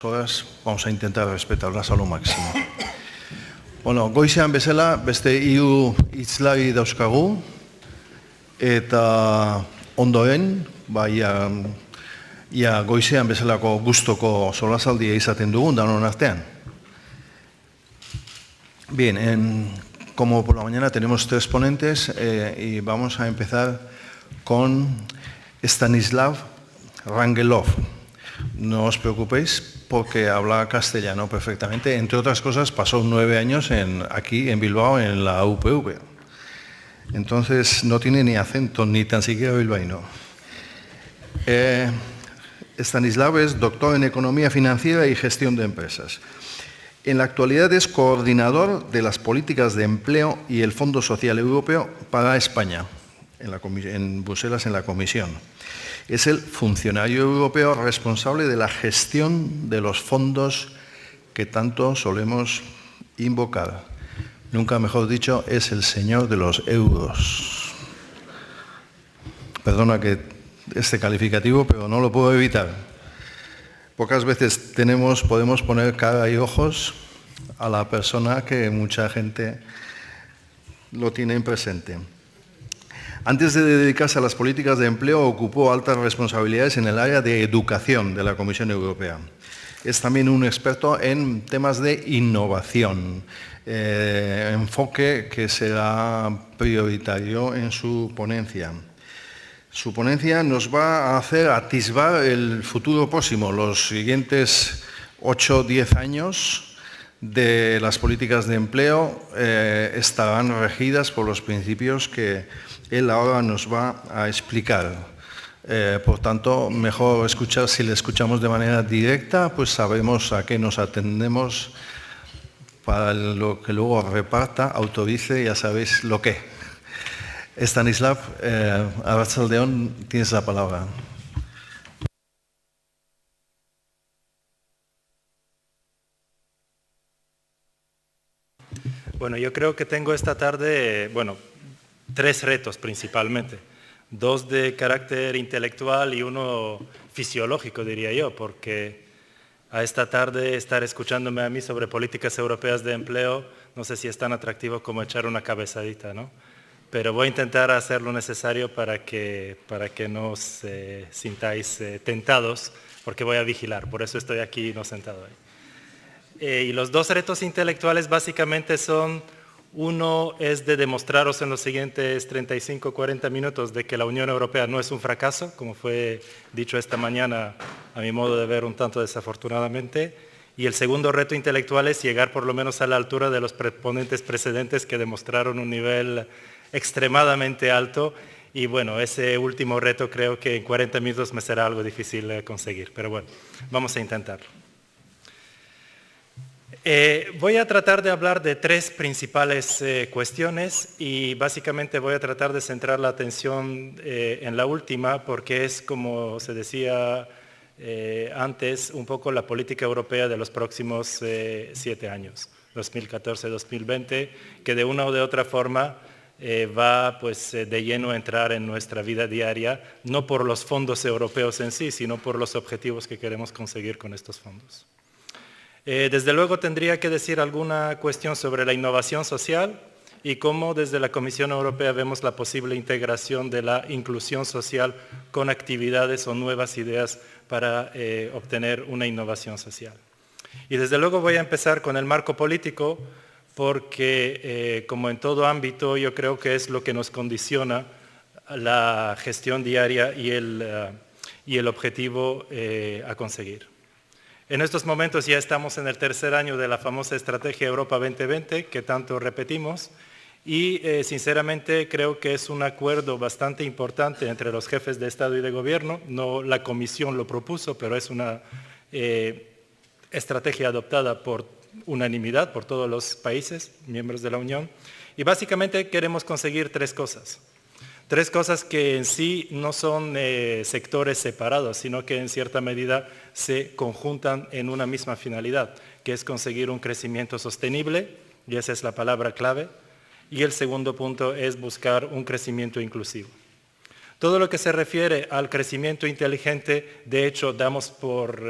horas vamos a intentar respetarlas a lo máximo. Bueno, goizean bezala, beste hiru hitzlari dauzkagu, eta ondoren, ia goizean bezalako gustoko solasaldia izaten dugun danon artean. Bien, como por la mañana tenemos tres ponentes y vamos a empezar con Stanislav Rangelov. No os preocupéis porque habla castellano perfectamente. Entre otras cosas, pasó 9 años aquí en Bilbao, en la UPV. Entonces, no tiene ni acento, ni tan siquiera bilbaíno. Stanislav es doctor en Economía Financiera y Gestión de Empresas. En la actualidad es coordinador de las políticas de empleo y el Fondo Social Europeo para España, en Bruselas, en la Comisión. Es el funcionario europeo responsable de la gestión de los fondos que tanto solemos invocar. Nunca mejor dicho, es el señor de los euros. Perdona que este calificativo, pero no lo puedo evitar. Pocas veces podemos poner cara y ojos a la persona que mucha gente lo tiene presente. Antes de dedicarse a las políticas de empleo, ocupó altas responsabilidades en el área de educación de la Comisión Europea. Es también un experto en temas de innovación, enfoque que será prioritario en su ponencia. Su ponencia nos va a hacer atisbar el futuro próximo, los siguientes 8 o 10 años de las políticas de empleo estarán regidas por los principios que él ahora nos va a explicar. Por tanto, mejor escuchar, si le escuchamos de manera directa, pues sabemos a qué nos atendemos para lo que luego reparta, autorice, ya sabéis lo que. Stanislav, Arratsaldeon, tienes la palabra. Bueno, yo creo que tengo esta tarde, 3 retos principalmente. 2 de carácter intelectual y 1 fisiológico, diría yo, porque a esta tarde estar escuchándome a mí sobre políticas europeas de empleo, no sé si es tan atractivo como echar una cabezadita, ¿no? Pero voy a intentar hacer lo necesario para que no os sintáis tentados, porque voy a vigilar, por eso estoy aquí no sentado ahí. Y los 2 retos intelectuales básicamente son, uno es de demostraros en los siguientes 35 o 40 minutos de que la Unión Europea no es un fracaso, como fue dicho esta mañana, a mi modo de ver un tanto desafortunadamente. Y el segundo reto intelectual es llegar por lo menos a la altura de los ponentes precedentes que demostraron un nivel extremadamente alto. Y bueno, ese último reto creo que en 40 minutos me será algo difícil conseguir, pero bueno, vamos a intentarlo. Voy a tratar de hablar de 3 principales cuestiones y básicamente voy a tratar de centrar la atención en la última porque es, como se decía antes, un poco la política europea de los próximos 7 años, 2014-2020, que de una o de otra forma va pues, de lleno a entrar en nuestra vida diaria, no por los fondos europeos en sí, sino por los objetivos que queremos conseguir con estos fondos. Desde luego tendría que decir alguna cuestión sobre la innovación social y cómo desde la Comisión Europea vemos la posible integración de la inclusión social con actividades o nuevas ideas para obtener una innovación social. Y desde luego voy a empezar con el marco político porque como en todo ámbito yo creo que es lo que nos condiciona la gestión diaria y el objetivo a conseguir. En estos momentos ya estamos en el 3er año de la famosa Estrategia Europa 2020, que tanto repetimos, y sinceramente creo que es un acuerdo bastante importante entre los jefes de Estado y de Gobierno. No la Comisión lo propuso, pero es una estrategia adoptada por unanimidad por todos los países miembros de la Unión. Y básicamente queremos conseguir 3 cosas. 3 cosas que en sí no son sectores separados, sino que en cierta medida se conjuntan en una misma finalidad, que es conseguir un crecimiento sostenible, y esa es la palabra clave. Y el segundo punto es buscar un crecimiento inclusivo. Todo lo que se refiere al crecimiento inteligente, de hecho, damos por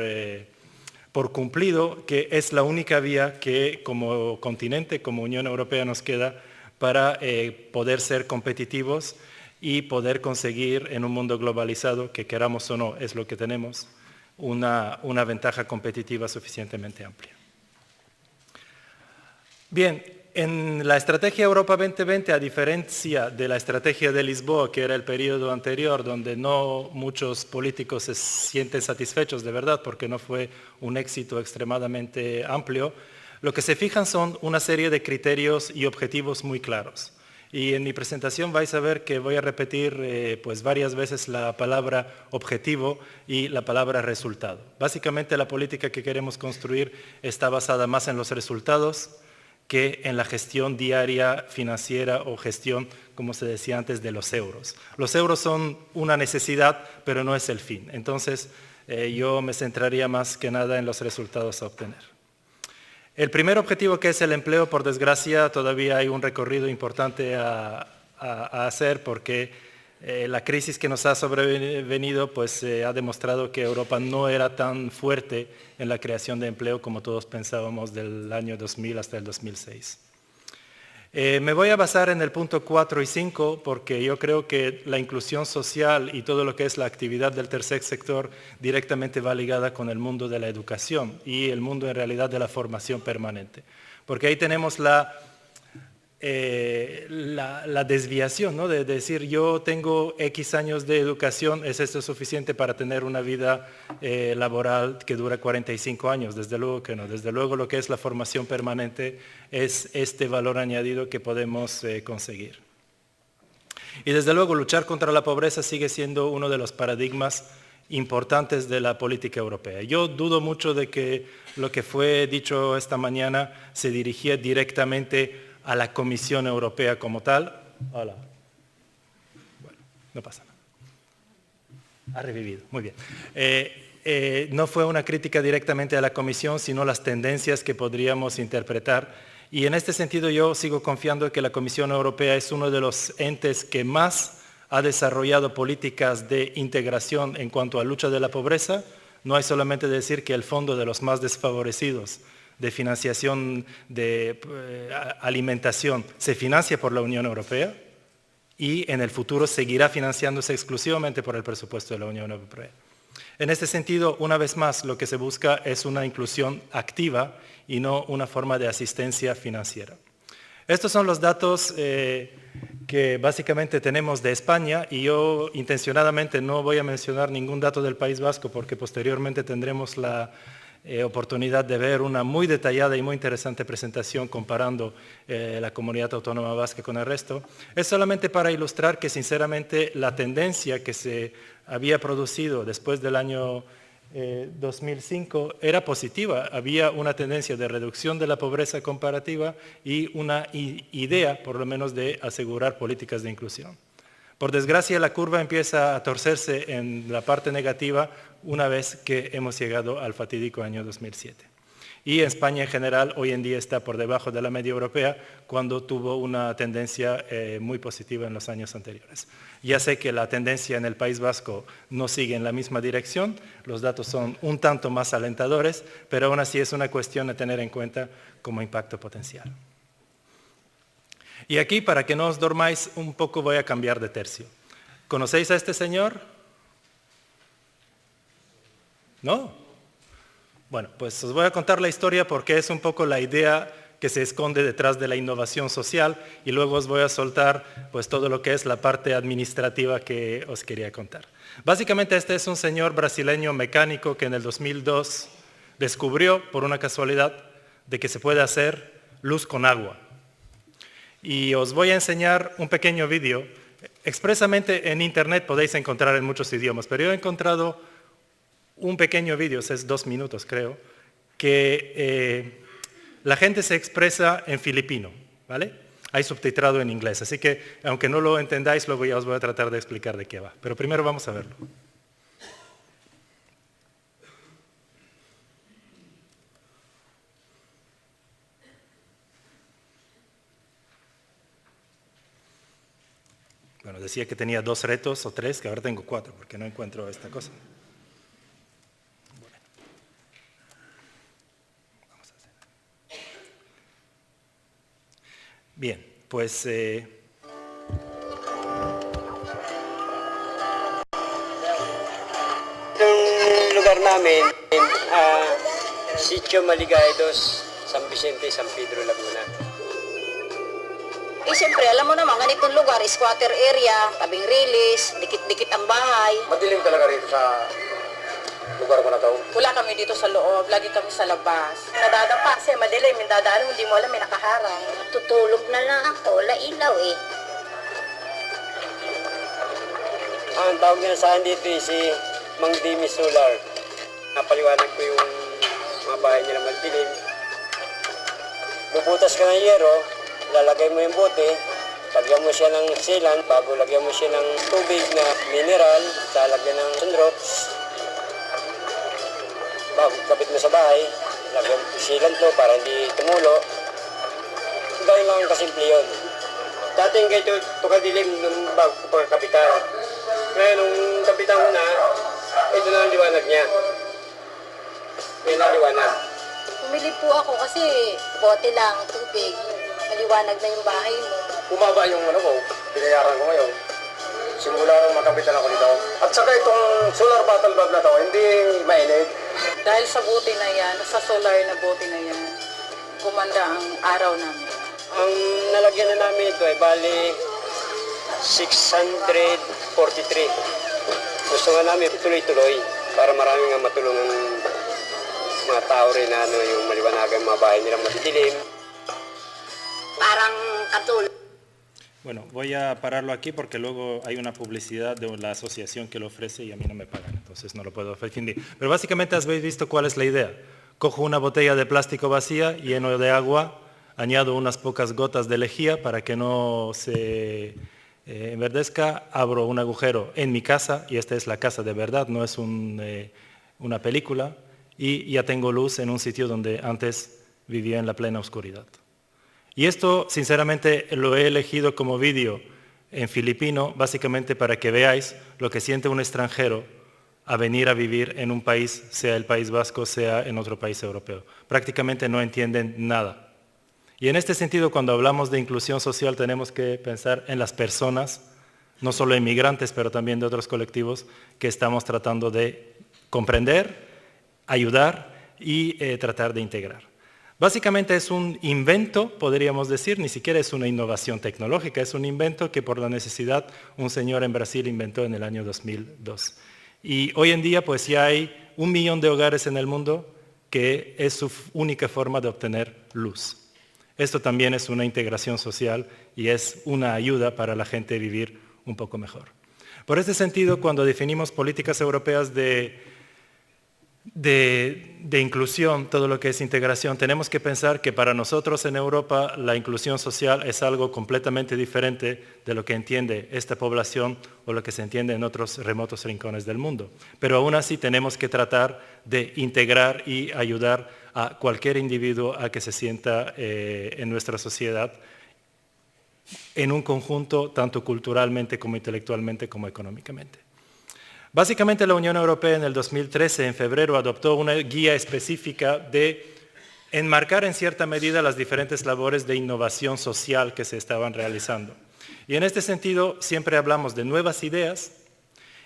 por cumplido que es la única vía que como continente, como Unión Europea nos queda para poder ser competitivos y poder conseguir en un mundo globalizado, que queramos o no, es lo que tenemos, una ventaja competitiva suficientemente amplia. Bien, en la Estrategia Europa 2020, a diferencia de la Estrategia de Lisboa, que era el periodo anterior, donde no muchos políticos se sienten satisfechos de verdad porque no fue un éxito extremadamente amplio, lo que se fijan son una serie de criterios y objetivos muy claros. Y en mi presentación vais a ver que voy a repetir pues varias veces la palabra objetivo y la palabra resultado. Básicamente la política que queremos construir está basada más en los resultados que en la gestión diaria financiera o gestión, como se decía antes, de los euros. Los euros son una necesidad, pero no es el fin. Entonces, yo me centraría más que nada en los resultados a obtener. El primer objetivo, que es el empleo, por desgracia, todavía hay un recorrido importante a hacer porque la crisis que nos ha sobrevenido pues, ha demostrado que Europa no era tan fuerte en la creación de empleo como todos pensábamos del año 2000 hasta el 2006. Me voy a basar en el punto 4 y 5 porque yo creo que la inclusión social y todo lo que es la actividad del tercer sector directamente va ligada con el mundo de la educación y el mundo en realidad de la formación permanente. Porque ahí tenemos la desviación, ¿no? De decir yo tengo X años de educación, ¿es esto suficiente para tener una vida laboral que dura 45 años? Desde luego que no. Desde luego lo que es la formación permanente es este valor añadido que podemos conseguir. Y desde luego luchar contra la pobreza sigue siendo uno de los paradigmas importantes de la política europea. Yo dudo mucho de que lo que fue dicho esta mañana se dirigía directamente a la Comisión Europea como tal. Hola. Bueno, no pasa nada. Ha revivido, muy bien. No fue una crítica directamente a la Comisión, sino las tendencias que podríamos interpretar. Y en este sentido yo sigo confiando en que la Comisión Europea es uno de los entes que más ha desarrollado políticas de integración en cuanto a lucha de la pobreza. No hay solamente decir que el fondo de los más desfavorecidos de financiación de alimentación se financia por la Unión Europea y en el futuro seguirá financiándose exclusivamente por el presupuesto de la Unión Europea. En este sentido, una vez más, lo que se busca es una inclusión activa y no una forma de asistencia financiera. Estos son los datos que básicamente tenemos de España y yo intencionadamente no voy a mencionar ningún dato del País Vasco porque posteriormente tendremos la oportunidad de ver una muy detallada y muy interesante presentación comparando la comunidad autónoma vasca con el resto. Es solamente para ilustrar que sinceramente la tendencia que se había producido después del año 2005 era positiva. Había una tendencia de reducción de la pobreza comparativa y una idea, por lo menos, de asegurar políticas de inclusión. Por desgracia, la curva empieza a torcerse en la parte negativa una vez que hemos llegado al fatídico año 2007. Y España en general hoy en día está por debajo de la media europea cuando tuvo una tendencia muy positiva en los años anteriores. Ya sé que la tendencia en el País Vasco no sigue en la misma dirección, los datos son un tanto más alentadores, pero aún así es una cuestión a tener en cuenta como impacto potencial. Y aquí, para que no os dormáis, un poco voy a cambiar de tercio. ¿Conocéis a este señor? ¿No? Bueno, pues os voy a contar la historia porque es un poco la idea que se esconde detrás de la innovación social y luego os voy a soltar pues todo lo que es la parte administrativa que os quería contar. Básicamente este es un señor brasileño mecánico que en el 2002 descubrió por una casualidad de que se puede hacer luz con agua. Y os voy a enseñar un pequeño vídeo. Expresamente en internet podéis encontrar en muchos idiomas, pero yo he encontrado un pequeño vídeo, es 2 minutos creo, que la gente se expresa en filipino, ¿vale? Hay subtitrado en inglés, así que aunque no lo entendáis, luego ya os voy a tratar de explicar de qué va. Pero primero vamos a verlo. Bueno, decía que tenía 2 retos o 3, que ahora tengo 4, porque no encuentro esta cosa. Bien, pues Itong lugar namin, Sitio Maligay dos, San Vicente, San Pedro, Laguna. Siyempre, alam mo naman, ganitong lugar, squatter area, tabing release, dikit-dikit ang bahay. Madilim talaga rito sa lugar ko na to. Wala kami dito sa loob, lagi kami sa labas. Nadadapa kasi madilim, yung dadaan, hindi mo alam, may nakaharang. Tutulog na lang ako, wala ilaw eh. Ang tawag nila sa akin dito si Mang Dimi Solar. Napaliwanag ko yung mga bahay nila madilim. Bubutas ka ng yero, lalagay mo yung bote, lagyan mo siya ng sealant, bago lagyan mo siya ng tubig na mineral, lalagyan ng sunrops. Bago kapit mo sa bahay, lagyan mo sealant mo para hindi tumulo. Gawin lang kasimple yun. Dati yung ganito, tukadilim nung bago ko pagkapitan. Ngayon, nung kapitan ko na, ito na ang liwanag niya. May naliwanag. Pumili po ako kasi bote lang, tubig. Maliwanag na yung bahay mo. Bumaba yung ano ko, binayaran ko ngayon. Simula nung makapitan ako dito. At saka itong solar bottle bulb na to, hindi mainit. Dahil sa bote na yan, sa solar na bote na yan, gumanda ang araw namin. Ang nalagyan na namin ito ay bali 643. Gusto nga namin tuloy-tuloy para marami nga matulungan mga tao rin na yung maliwanagan mga bahay nilang madidilim. Parang katulad. bueno, voy a pararlo aquí porque luego hay una publicidad de la asociación que lo ofrece y a mí no me pagan, entonces no lo puedo ofrecer. Pero básicamente habéis visto cuál es la idea. Cojo una botella de plástico vacía, lleno de agua, añado unas pocas gotas de lejía para que no se enverdezca, abro un agujero en mi casa, y esta es la casa de verdad, no es una película, y ya tengo luz en un sitio donde antes vivía en la plena oscuridad. Y esto, sinceramente, lo he elegido como vídeo en filipino, básicamente para que veáis lo que siente un extranjero a venir a vivir en un país, sea el País Vasco, sea en otro país europeo. Prácticamente no entienden nada. Y en este sentido, cuando hablamos de inclusión social, tenemos que pensar en las personas, no solo inmigrantes, pero también de otros colectivos que estamos tratando de comprender, ayudar y tratar de integrar. Básicamente es un invento, podríamos decir, ni siquiera es una innovación tecnológica, es un invento que por la necesidad un señor en Brasil inventó en el año 2002. Y hoy en día pues ya hay 1 millón de hogares en el mundo que es su única forma de obtener luz. Esto también es una integración social y es una ayuda para la gente vivir un poco mejor. Por este sentido, cuando definimos políticas europeas de inclusión, todo lo que es integración, tenemos que pensar que para nosotros en Europa la inclusión social es algo completamente diferente de lo que entiende esta población o lo que se entiende en otros remotos rincones del mundo. Pero aún así tenemos que tratar de integrar y ayudar a cualquier individuo a que se sienta en nuestra sociedad en un conjunto tanto culturalmente como intelectualmente como económicamente. Básicamente la Unión Europea en el 2013, en febrero, adoptó una guía específica de enmarcar en cierta medida las diferentes labores de innovación social que se estaban realizando. Y en este sentido siempre hablamos de nuevas ideas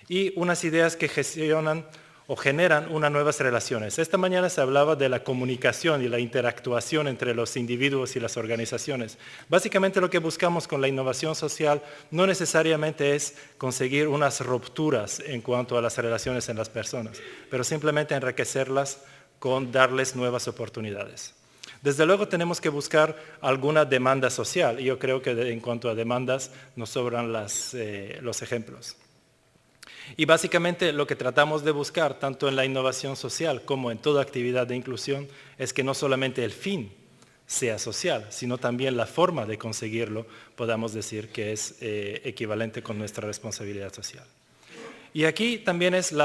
y unas ideas que gestionan o generan unas nuevas relaciones. Esta mañana se hablaba de la comunicación y la interactuación entre los individuos y las organizaciones. Básicamente lo que buscamos con la innovación social no necesariamente es conseguir unas rupturas en cuanto a las relaciones en las personas, pero simplemente enriquecerlas con darles nuevas oportunidades. Desde luego tenemos que buscar alguna demanda social y yo creo que en cuanto a demandas nos sobran los ejemplos. Y básicamente lo que tratamos de buscar, tanto en la innovación social como en toda actividad de inclusión, es que no solamente el fin sea social, sino también la forma de conseguirlo, podamos decir que es equivalente con nuestra responsabilidad social. Y aquí también es el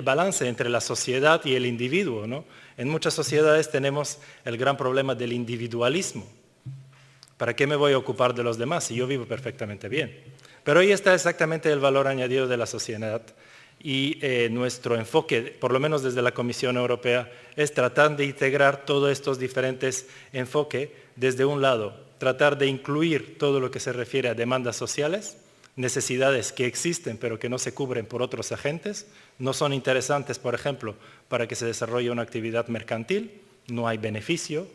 balance entre la sociedad y el individuo, ¿no? En muchas sociedades tenemos el gran problema del individualismo. ¿Para qué me voy a ocupar de los demás si yo vivo perfectamente bien? Pero ahí está exactamente el valor añadido de la sociedad y nuestro enfoque, por lo menos desde la Comisión Europea, es tratar de integrar todos estos diferentes enfoques desde un lado, tratar de incluir todo lo que se refiere a demandas sociales, necesidades que existen pero que no se cubren por otros agentes, no son interesantes, por ejemplo, para que se desarrolle una actividad mercantil, no hay beneficio,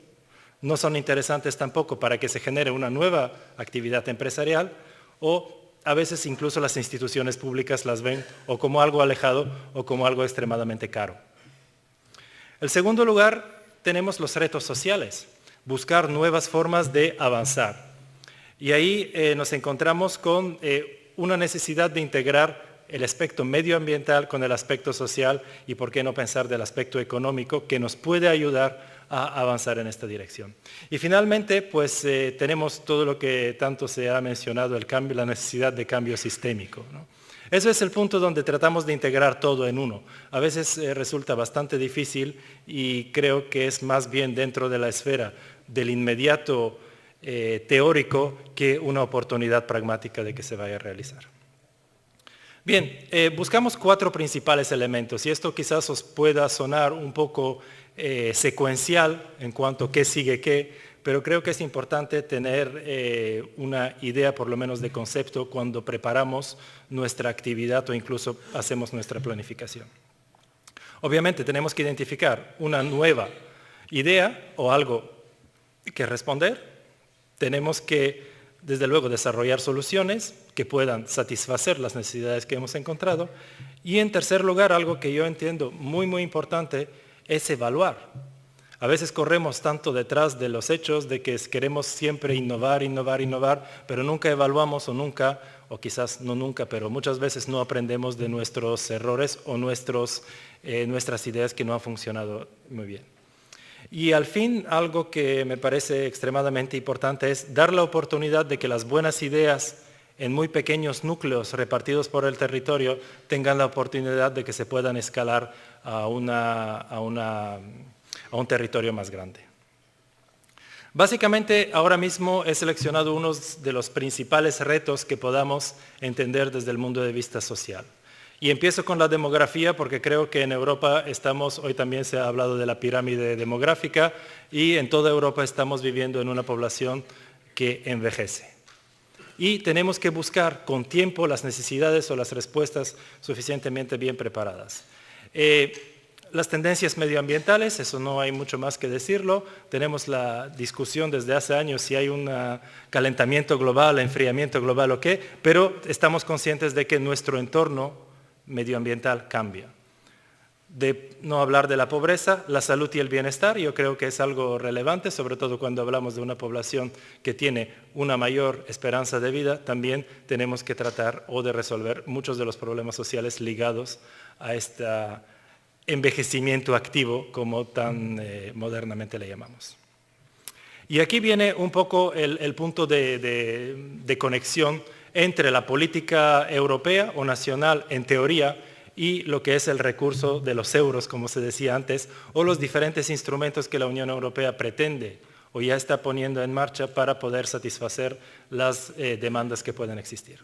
no son interesantes tampoco para que se genere una nueva actividad empresarial o a veces incluso las instituciones públicas las ven o como algo alejado o como algo extremadamente caro. En segundo lugar, tenemos los retos sociales, buscar nuevas formas de avanzar. Y ahí nos encontramos con una necesidad de integrar el aspecto medioambiental con el aspecto social y por qué no pensar del aspecto económico que nos puede ayudar a avanzar en esta dirección. Y finalmente, pues tenemos todo lo que tanto se ha mencionado, el cambio, la necesidad de cambio sistémico, ¿no? Ese es el punto donde tratamos de integrar todo en uno. A veces resulta bastante difícil y creo que es más bien dentro de la esfera del inmediato teórico que una oportunidad pragmática de que se vaya a realizar. Bien, buscamos 4 principales elementos y esto quizás os pueda sonar un poco secuencial en cuanto a qué sigue qué, pero creo que es importante tener una idea por lo menos de concepto cuando preparamos nuestra actividad o incluso hacemos nuestra planificación. Obviamente tenemos que identificar una nueva idea o algo que responder. Tenemos que, desde luego, desarrollar soluciones que puedan satisfacer las necesidades que hemos encontrado. Y en tercer lugar, algo que yo entiendo muy, muy importante es evaluar. A veces corremos tanto detrás de los hechos de que queremos siempre innovar, innovar, innovar, pero nunca evaluamos o quizás no nunca, pero muchas veces no aprendemos de nuestros errores o nuestras ideas que no han funcionado muy bien. Y al fin, algo que me parece extremadamente importante es dar la oportunidad de que las buenas ideas en muy pequeños núcleos repartidos por el territorio tengan la oportunidad de que se puedan escalar a un territorio más grande. Básicamente, ahora mismo he seleccionado unos de los principales retos que podamos entender desde el mundo de vista social. Y empiezo con la demografía porque creo que en Europa hoy también se ha hablado de la pirámide demográfica y en toda Europa estamos viviendo en una población que envejece. Y tenemos que buscar con tiempo las necesidades o las respuestas suficientemente bien preparadas. Las tendencias medioambientales, eso no hay mucho más que decirlo. Tenemos la discusión desde hace años si hay un calentamiento global, enfriamiento global o qué, pero estamos conscientes de que nuestro entorno medioambiental cambia. De no hablar de la pobreza, la salud y el bienestar, yo creo que es algo relevante, sobre todo cuando hablamos de una población que tiene una mayor esperanza de vida, también tenemos que tratar o de resolver muchos de los problemas sociales ligados a este envejecimiento activo, como tan modernamente le llamamos. Y aquí viene un poco el punto de conexión entre la política europea o nacional, en teoría, y lo que es el recurso de los euros, como se decía antes, o los diferentes instrumentos que la Unión Europea pretende o ya está poniendo en marcha para poder satisfacer las demandas que pueden existir.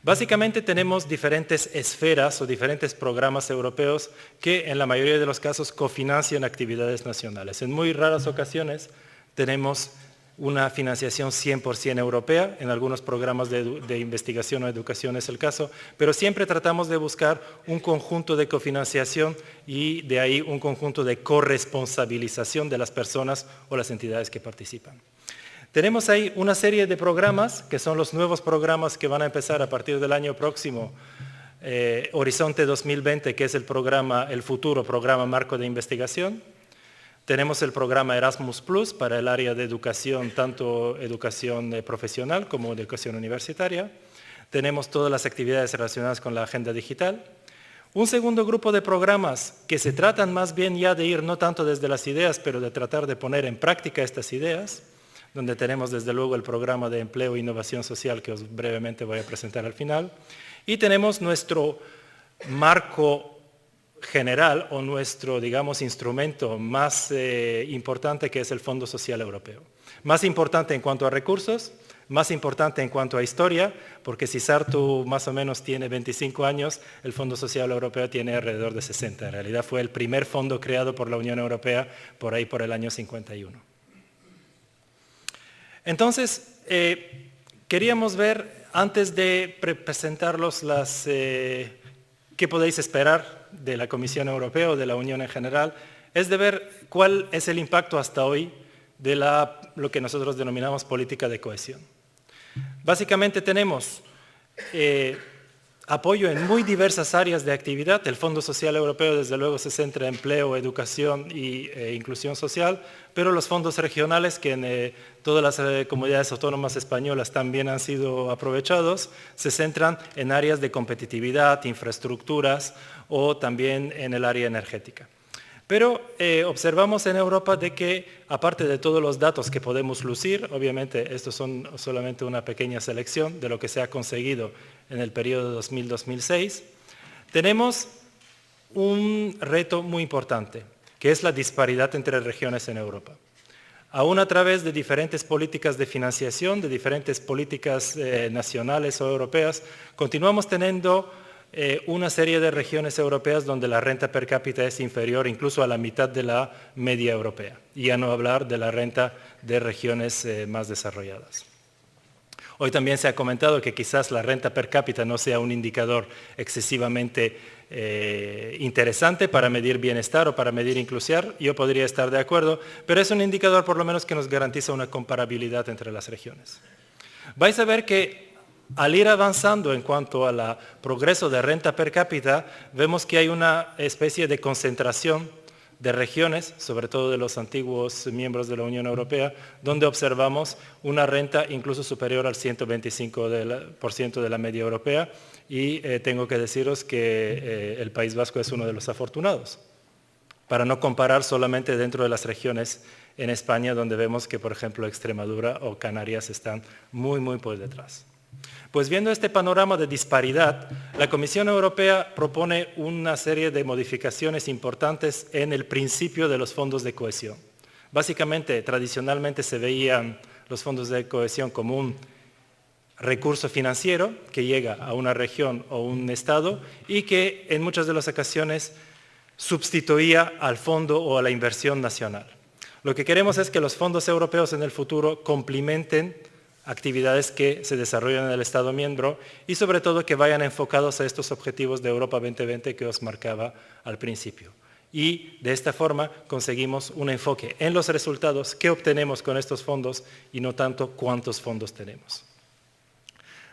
Básicamente tenemos diferentes esferas o diferentes programas europeos que en la mayoría de los casos cofinancian actividades nacionales. En muy raras ocasiones tenemos una financiación 100% europea, en algunos programas de investigación o educación es el caso, pero siempre tratamos de buscar un conjunto de cofinanciación y de ahí un conjunto de corresponsabilización de las personas o las entidades que participan. Tenemos ahí una serie de programas, que son los nuevos programas que van a empezar a partir del año próximo, Horizonte 2020, que es el futuro programa marco de investigación. Tenemos el programa Erasmus Plus para el área de educación, tanto educación profesional como educación universitaria. Tenemos todas las actividades relacionadas con la agenda digital. Un segundo grupo de programas que se tratan más bien ya de ir no tanto desde las ideas, pero de tratar de poner en práctica estas ideas, donde tenemos desde luego el programa de empleo e innovación social que os brevemente voy a presentar al final. Y tenemos nuestro marco general o nuestro, digamos, instrumento más importante, que es el Fondo Social Europeo. Más importante en cuanto a recursos, más importante en cuanto a historia, porque si Sartu más o menos tiene 25 años, el Fondo Social Europeo tiene alrededor de 60. En realidad fue el primer fondo creado por la Unión Europea por ahí por el año 51. Entonces, queríamos ver, antes de presentarlos qué podéis esperar de la Comisión Europea o de la Unión en general, es de ver cuál es el impacto hasta hoy de lo que nosotros denominamos política de cohesión. Básicamente tenemos apoyo en muy diversas áreas de actividad. El Fondo Social Europeo desde luego se centra en empleo, educación e inclusión social, pero los fondos regionales que en todas las comunidades autónomas españolas también han sido aprovechados, se centran en áreas de competitividad, infraestructuras o también en el área energética. Pero observamos en Europa de que, aparte de todos los datos que podemos lucir, obviamente estos son solamente una pequeña selección de lo que se ha conseguido en el periodo 2000-2006, tenemos un reto muy importante, que es la disparidad entre regiones en Europa. Aún a través de diferentes políticas de financiación, de diferentes políticas nacionales o europeas, continuamos teniendo una serie de regiones europeas donde la renta per cápita es inferior incluso a la mitad de la media europea, y ya no hablar de la renta de regiones más desarrolladas. Hoy también se ha comentado que quizás la renta per cápita no sea un indicador excesivamente interesante para medir bienestar o para medir inclusión. Yo podría estar de acuerdo, pero es un indicador por lo menos que nos garantiza una comparabilidad entre las regiones. Vais a ver que al ir avanzando en cuanto al progreso de renta per cápita, vemos que hay una especie de concentración de regiones, sobre todo de los antiguos miembros de la Unión Europea, donde observamos una renta incluso superior al 125% de la media europea, y tengo que deciros que el País Vasco es uno de los afortunados, para no comparar solamente dentro de las regiones en España, donde vemos que, por ejemplo, Extremadura o Canarias están muy, muy por detrás. Pues viendo este panorama de disparidad, la Comisión Europea propone una serie de modificaciones importantes en el principio de los fondos de cohesión. Básicamente, tradicionalmente se veían los fondos de cohesión como un recurso financiero que llega a una región o un estado y que en muchas de las ocasiones sustituía al fondo o a la inversión nacional. Lo que queremos es que los fondos europeos en el futuro complementen actividades que se desarrollan en el Estado miembro y sobre todo que vayan enfocados a estos objetivos de Europa 2020 que os marcaba al principio. Y de esta forma conseguimos un enfoque en los resultados que obtenemos con estos fondos y no tanto cuántos fondos tenemos.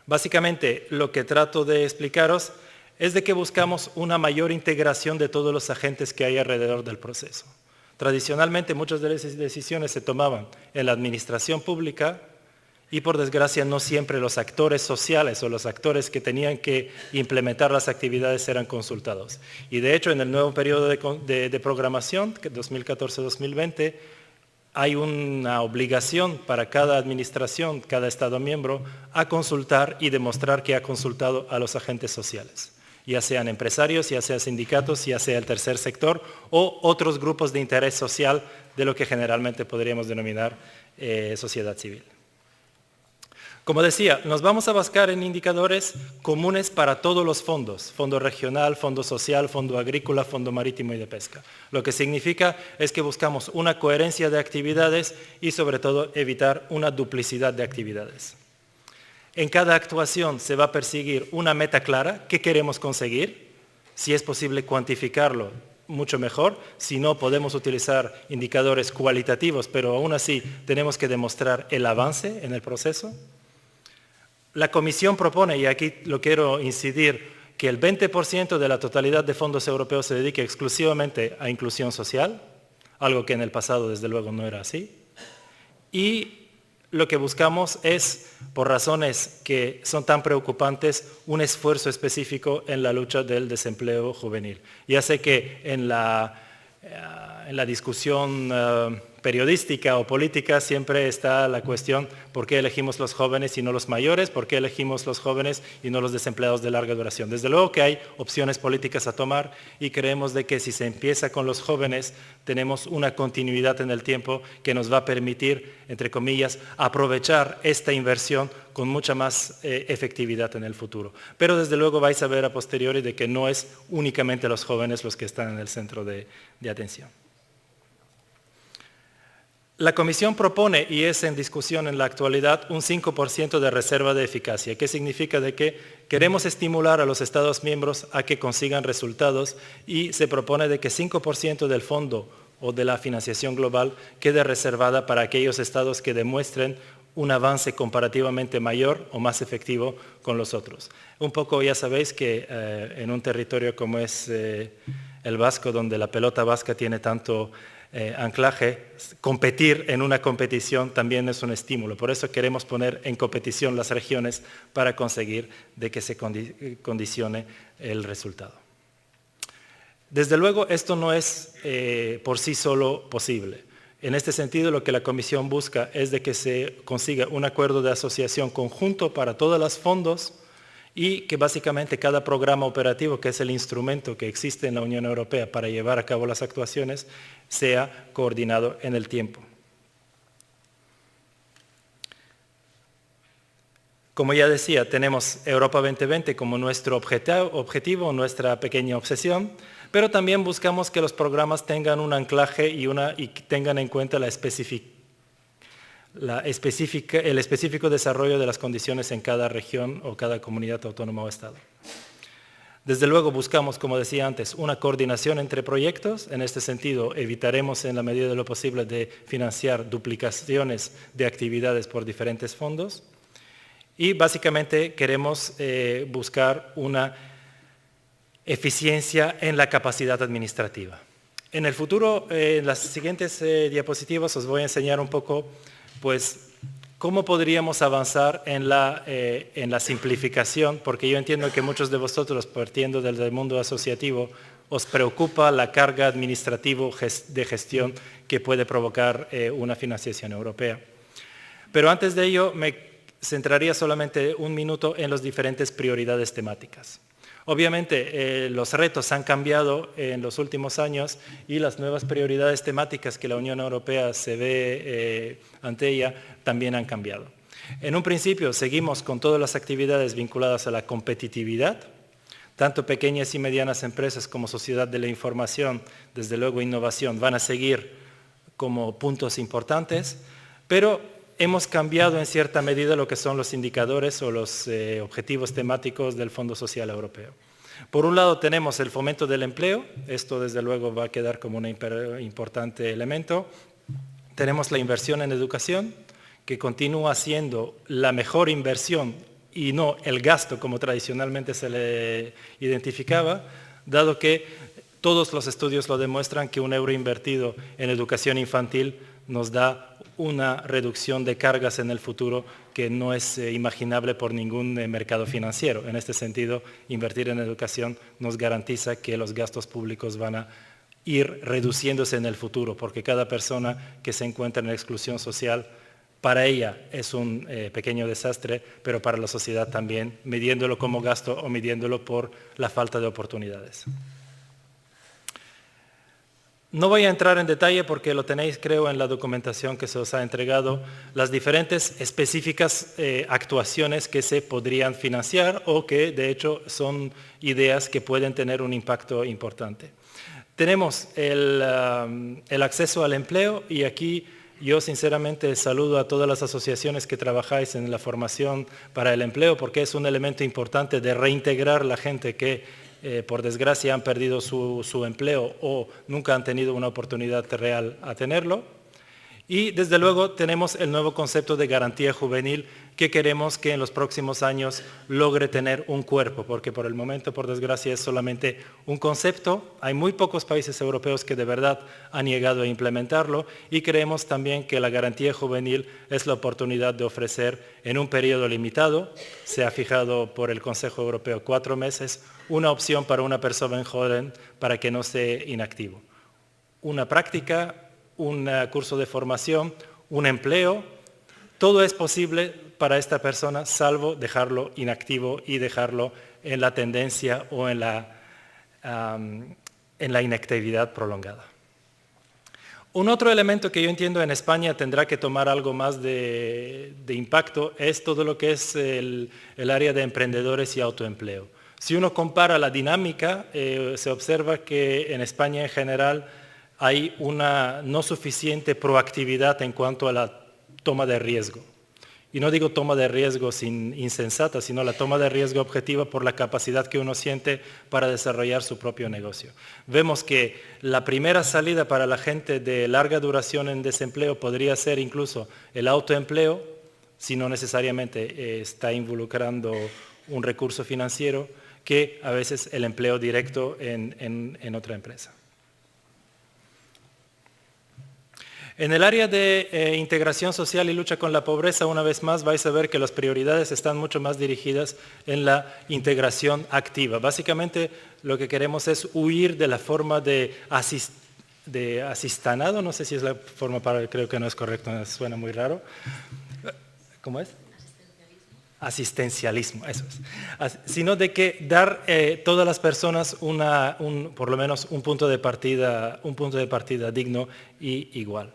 Básicamente lo que trato de explicaros es de que buscamos una mayor integración de todos los agentes que hay alrededor del proceso. Tradicionalmente muchas de las decisiones se tomaban en la administración pública, y por desgracia no siempre los actores sociales o los actores que tenían que implementar las actividades eran consultados. Y de hecho en el nuevo periodo de programación, 2014-2020, hay una obligación para cada administración, cada Estado miembro, a consultar y demostrar que ha consultado a los agentes sociales, ya sean empresarios, ya sean sindicatos, ya sea el tercer sector o otros grupos de interés social de lo que generalmente podríamos denominar sociedad civil. Como decía, nos vamos a basar en indicadores comunes para todos los fondos, fondo regional, fondo social, fondo agrícola, fondo marítimo y de pesca. Lo que significa es que buscamos una coherencia de actividades y sobre todo evitar una duplicidad de actividades. En cada actuación se va a perseguir una meta clara, ¿qué queremos conseguir? Si es posible cuantificarlo, mucho mejor. Si no, podemos utilizar indicadores cualitativos, pero aún así tenemos que demostrar el avance en el proceso. La Comisión propone, y aquí lo quiero incidir, que el 20% de la totalidad de fondos europeos se dedique exclusivamente a inclusión social, algo que en el pasado desde luego no era así. Y lo que buscamos es, por razones que son tan preocupantes, un esfuerzo específico en la lucha del desempleo juvenil. Ya sé que en la discusión periodística o política siempre está la cuestión: ¿por qué elegimos los jóvenes y no los mayores? ¿Por qué elegimos los jóvenes y no los desempleados de larga duración? Desde luego que hay opciones políticas a tomar y creemos de que si se empieza con los jóvenes tenemos una continuidad en el tiempo que nos va a permitir, entre comillas, aprovechar esta inversión con mucha más efectividad en el futuro. Pero desde luego vais a ver a posteriori de que no es únicamente los jóvenes los que están en el centro de atención. La Comisión propone, y es en discusión en la actualidad, un 5% de reserva de eficacia. ¿Qué significa? De que queremos estimular a los Estados miembros a que consigan resultados y se propone de que 5% del fondo o de la financiación global quede reservada para aquellos Estados que demuestren un avance comparativamente mayor o más efectivo con los otros. Un poco ya sabéis que en un territorio como es el vasco, donde la pelota vasca tiene tanto anclaje, competir en una competición también es un estímulo. Por eso queremos poner en competición las regiones para conseguir de que se condicione el resultado. Desde luego, esto no es por sí solo posible. En este sentido, lo que la Comisión busca es de que se consiga un acuerdo de asociación conjunto para todos los fondos y que básicamente cada programa operativo, que es el instrumento que existe en la Unión Europea para llevar a cabo las actuaciones, sea coordinado en el tiempo. Como ya decía, tenemos Europa 2020 como nuestro objetivo, nuestra pequeña obsesión, pero también buscamos que los programas tengan un anclaje y tengan en cuenta el específico desarrollo de las condiciones en cada región o cada comunidad autónoma o estado. Desde luego buscamos, como decía antes, una coordinación entre proyectos. En este sentido, evitaremos en la medida de lo posible de financiar duplicaciones de actividades por diferentes fondos. Y básicamente queremos buscar una eficiencia en la capacidad administrativa. En el futuro, en las siguientes diapositivas os voy a enseñar un poco, pues, cómo podríamos avanzar en la simplificación, porque yo entiendo que muchos de vosotros, partiendo del mundo asociativo, os preocupa la carga administrativa de gestión que puede provocar una financiación europea. Pero antes de ello, me centraría solamente un minuto en las diferentes prioridades temáticas. Obviamente, los retos han cambiado en los últimos años y las nuevas prioridades temáticas que la Unión Europea se ve ante ella también han cambiado. En un principio, seguimos con todas las actividades vinculadas a la competitividad, tanto pequeñas y medianas empresas como sociedad de la información, desde luego innovación, van a seguir como puntos importantes, pero hemos cambiado en cierta medida lo que son los indicadores o los objetivos temáticos del Fondo Social Europeo. Por un lado tenemos el fomento del empleo, esto desde luego va a quedar como un importante elemento. Tenemos la inversión en educación, que continúa siendo la mejor inversión y no el gasto como tradicionalmente se le identificaba, dado que todos los estudios lo demuestran que un euro invertido en educación infantil nos da una reducción de cargas en el futuro que no es imaginable por ningún mercado financiero. En este sentido, invertir en educación nos garantiza que los gastos públicos van a ir reduciéndose en el futuro, porque cada persona que se encuentra en exclusión social, para ella es un pequeño desastre, pero para la sociedad también, midiéndolo como gasto o midiéndolo por la falta de oportunidades. No voy a entrar en detalle porque lo tenéis, creo, en la documentación que se os ha entregado, las diferentes específicas actuaciones que se podrían financiar o que, de hecho, son ideas que pueden tener un impacto importante. Tenemos el acceso al empleo y aquí yo sinceramente saludo a todas las asociaciones que trabajáis en la formación para el empleo porque es un elemento importante de reintegrar la gente que por desgracia han perdido su empleo o nunca han tenido una oportunidad real a tenerlo. Y desde luego tenemos el nuevo concepto de garantía juvenil que queremos que en los próximos años logre tener un cuerpo, porque por el momento, por desgracia, es solamente un concepto. Hay muy pocos países europeos que de verdad han llegado a implementarlo y creemos también que la garantía juvenil es la oportunidad de ofrecer en un periodo limitado, se ha fijado por el Consejo Europeo 4 meses, una opción para una persona joven para que no esté inactivo. Una práctica, un curso de formación, un empleo, todo es posible para esta persona salvo dejarlo inactivo y dejarlo en la tendencia o en la inactividad prolongada. Un otro elemento que yo entiendo en España tendrá que tomar algo más de impacto es todo lo que es el área de emprendedores y autoempleo. Si uno compara la dinámica, se observa que en España en general hay una no suficiente proactividad en cuanto a la toma de riesgo. Y no digo toma de riesgo insensata, sino la toma de riesgo objetiva por la capacidad que uno siente para desarrollar su propio negocio. Vemos que la primera salida para la gente de larga duración en desempleo podría ser incluso el autoempleo, si no necesariamente está involucrando un recurso financiero, que a veces el empleo directo en otra empresa. En el área de integración social y lucha con la pobreza, una vez más vais a ver que las prioridades están mucho más dirigidas en la integración activa. Básicamente lo que queremos es huir de la forma de asistanado, no sé si es la forma creo que no es correcto, suena muy raro. ¿Cómo es? Asistencialismo, eso es. Sino de que dar todas las personas por lo menos un punto de partida digno y igual.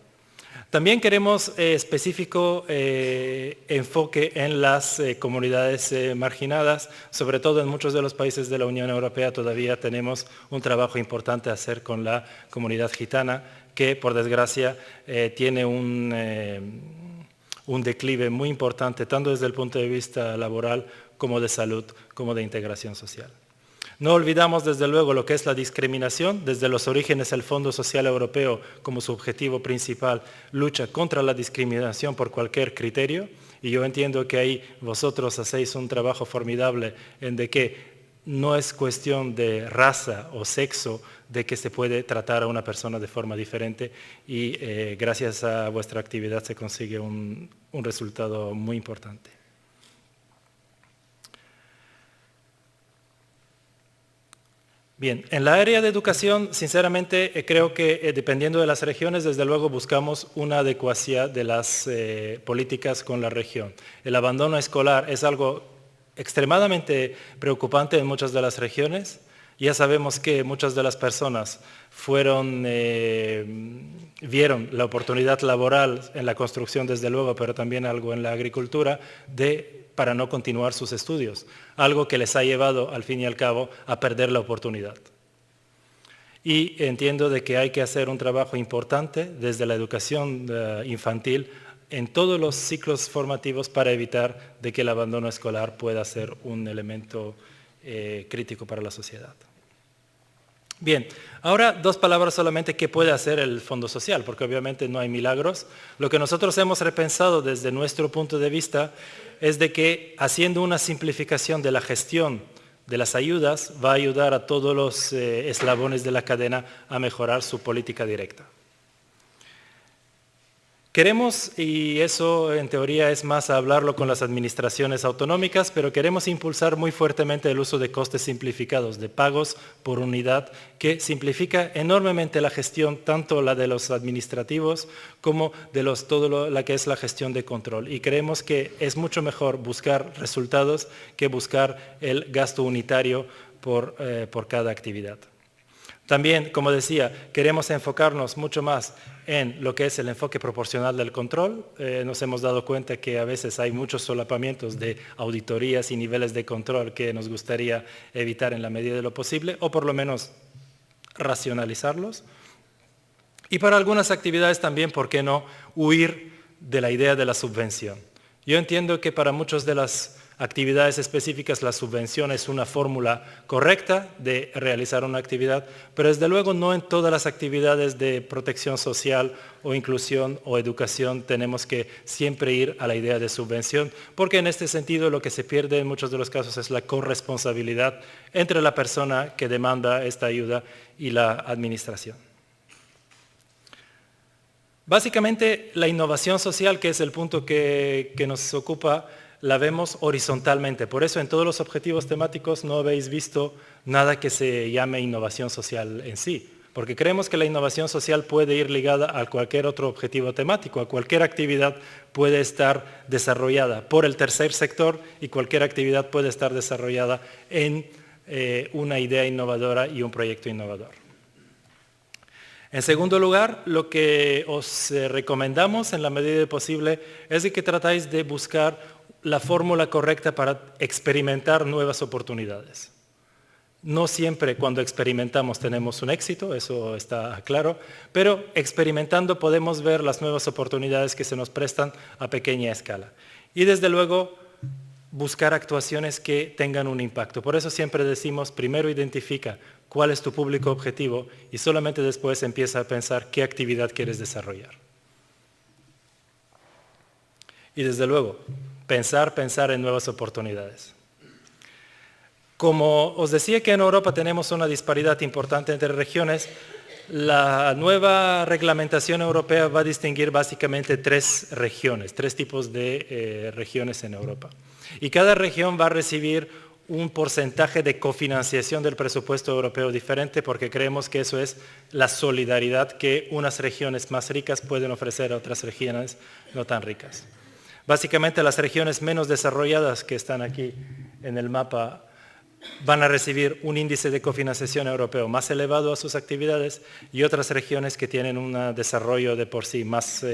También queremos específico enfoque en las comunidades marginadas, sobre todo en muchos de los países de la Unión Europea todavía tenemos un trabajo importante a hacer con la comunidad gitana, que por desgracia tiene un declive muy importante, tanto desde el punto de vista laboral como de salud, como de integración social. No olvidamos desde luego lo que es la discriminación. Desde los orígenes el Fondo Social Europeo, como su objetivo principal, lucha contra la discriminación por cualquier criterio. Y yo entiendo que ahí vosotros hacéis un trabajo formidable en de que no es cuestión de raza o sexo de que se puede tratar a una persona de forma diferente y gracias a vuestra actividad se consigue un resultado muy importante. Bien, en la área de educación, sinceramente, creo que dependiendo de las regiones, desde luego buscamos una adecuación de las políticas con la región. El abandono escolar es algo extremadamente preocupante en muchas de las regiones. Ya sabemos que muchas de las personas vieron la oportunidad laboral en la construcción, desde luego, pero también algo en la agricultura, para no continuar sus estudios, algo que les ha llevado, al fin y al cabo, a perder la oportunidad. Y entiendo de que hay que hacer un trabajo importante desde la educación infantil en todos los ciclos formativos para evitar de que el abandono escolar pueda ser un elemento crítico para la sociedad. Bien, ahora dos palabras solamente qué puede hacer el Fondo Social, porque obviamente no hay milagros. Lo que nosotros hemos repensado desde nuestro punto de vista es de que haciendo una simplificación de la gestión de las ayudas va a ayudar a todos los eslabones de la cadena a mejorar su política directa. Queremos, y eso en teoría es más a hablarlo con las administraciones autonómicas, pero queremos impulsar muy fuertemente el uso de costes simplificados, de pagos por unidad, que simplifica enormemente la gestión, tanto la de los administrativos como de la que es la gestión de control. Y creemos que es mucho mejor buscar resultados que buscar el gasto unitario por cada actividad. También, como decía, queremos enfocarnos mucho más en lo que es el enfoque proporcional del control. Nos hemos dado cuenta que a veces hay muchos solapamientos de auditorías y niveles de control que nos gustaría evitar en la medida de lo posible, o por lo menos racionalizarlos. Y para algunas actividades también, ¿por qué no?, huir de la idea de la subvención. Yo entiendo que para muchas de las actividades específicas la subvención es una fórmula correcta de realizar una actividad, pero desde luego no en todas las actividades de protección social o inclusión o educación tenemos que siempre ir a la idea de subvención, porque en este sentido lo que se pierde en muchos de los casos es la corresponsabilidad entre la persona que demanda esta ayuda y la administración. Básicamente la innovación social, que es el punto que nos ocupa, la vemos horizontalmente. Por eso en todos los objetivos temáticos no habéis visto nada que se llame innovación social en sí. porque creemos que la innovación social puede ir ligada a cualquier otro objetivo temático, a cualquier actividad puede estar desarrollada por el tercer sector y cualquier actividad puede estar desarrollada en una idea innovadora y un proyecto innovador. En segundo lugar, lo que os recomendamos en la medida de posible es de que tratáis de buscar la fórmula correcta para experimentar nuevas oportunidades. No siempre cuando experimentamos tenemos un éxito, eso está claro, pero experimentando podemos ver las nuevas oportunidades que se nos prestan a pequeña escala. Y desde luego, buscar actuaciones que tengan un impacto. Por eso siempre decimos, primero identifica cuál es tu público objetivo y solamente después empieza a pensar qué actividad quieres desarrollar. Y desde luego, pensar en nuevas oportunidades. Como os decía que en Europa tenemos una disparidad importante entre regiones, la nueva reglamentación europea va a distinguir básicamente tres regiones, tres tipos de regiones en Europa. Y cada región va a recibir un porcentaje de cofinanciación del presupuesto europeo diferente porque creemos que eso es la solidaridad que unas regiones más ricas pueden ofrecer a otras regiones no tan ricas. Básicamente las regiones menos desarrolladas que están aquí en el mapa van a recibir un índice de cofinanciación europeo más elevado a sus actividades y otras regiones que tienen un desarrollo de por sí más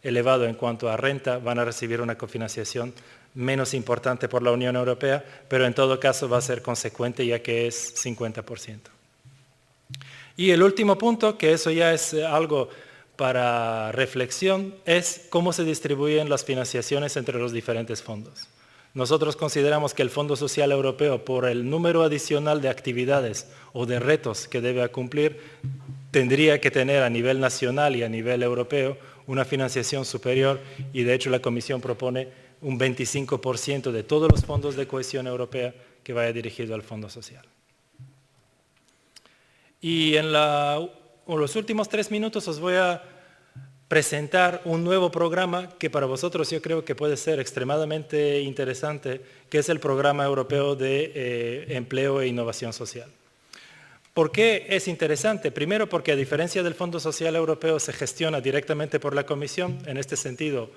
elevado en cuanto a renta van a recibir una cofinanciación menos importante por la Unión Europea, pero en todo caso va a ser consecuente ya que es 50%. Y el último punto, que eso ya es algo para reflexión, es cómo se distribuyen las financiaciones entre los diferentes fondos. Nosotros consideramos que el Fondo Social Europeo, por el número adicional de actividades o de retos que debe cumplir, tendría que tener a nivel nacional y a nivel europeo una financiación superior y de hecho la Comisión propone un 25% de todos los fondos de cohesión europea que vaya dirigido al Fondo Social. Y en los últimos 3 minutos os voy a presentar un nuevo programa que para vosotros yo creo que puede ser extremadamente interesante, que es el Programa Europeo de Empleo e Innovación Social. ¿Por qué es interesante? Primero porque a diferencia del Fondo Social Europeo se gestiona directamente por la Comisión, en este sentido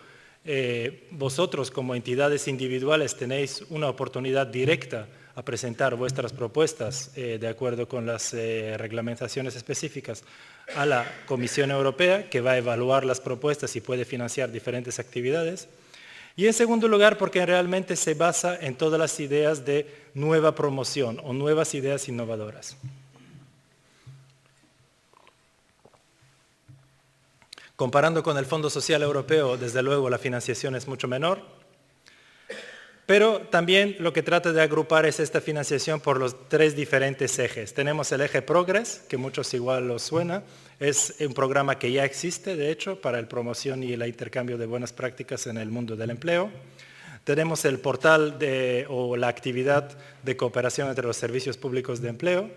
vosotros como entidades individuales tenéis una oportunidad directa a presentar vuestras propuestas de acuerdo con las reglamentaciones específicas a la Comisión Europea, que va a evaluar las propuestas y puede financiar diferentes actividades. Y en segundo lugar, porque realmente se basa en todas las ideas de nueva promoción o nuevas ideas innovadoras. Comparando con el Fondo Social Europeo, desde luego la financiación es mucho menor, pero también lo que trata de agrupar es esta financiación por los 3 diferentes ejes. Tenemos el eje Progress, que muchos igual os suena, es un programa que ya existe, de hecho, para la promoción y el intercambio de buenas prácticas en el mundo del empleo. Tenemos el portal o la actividad de cooperación entre los servicios públicos de empleo,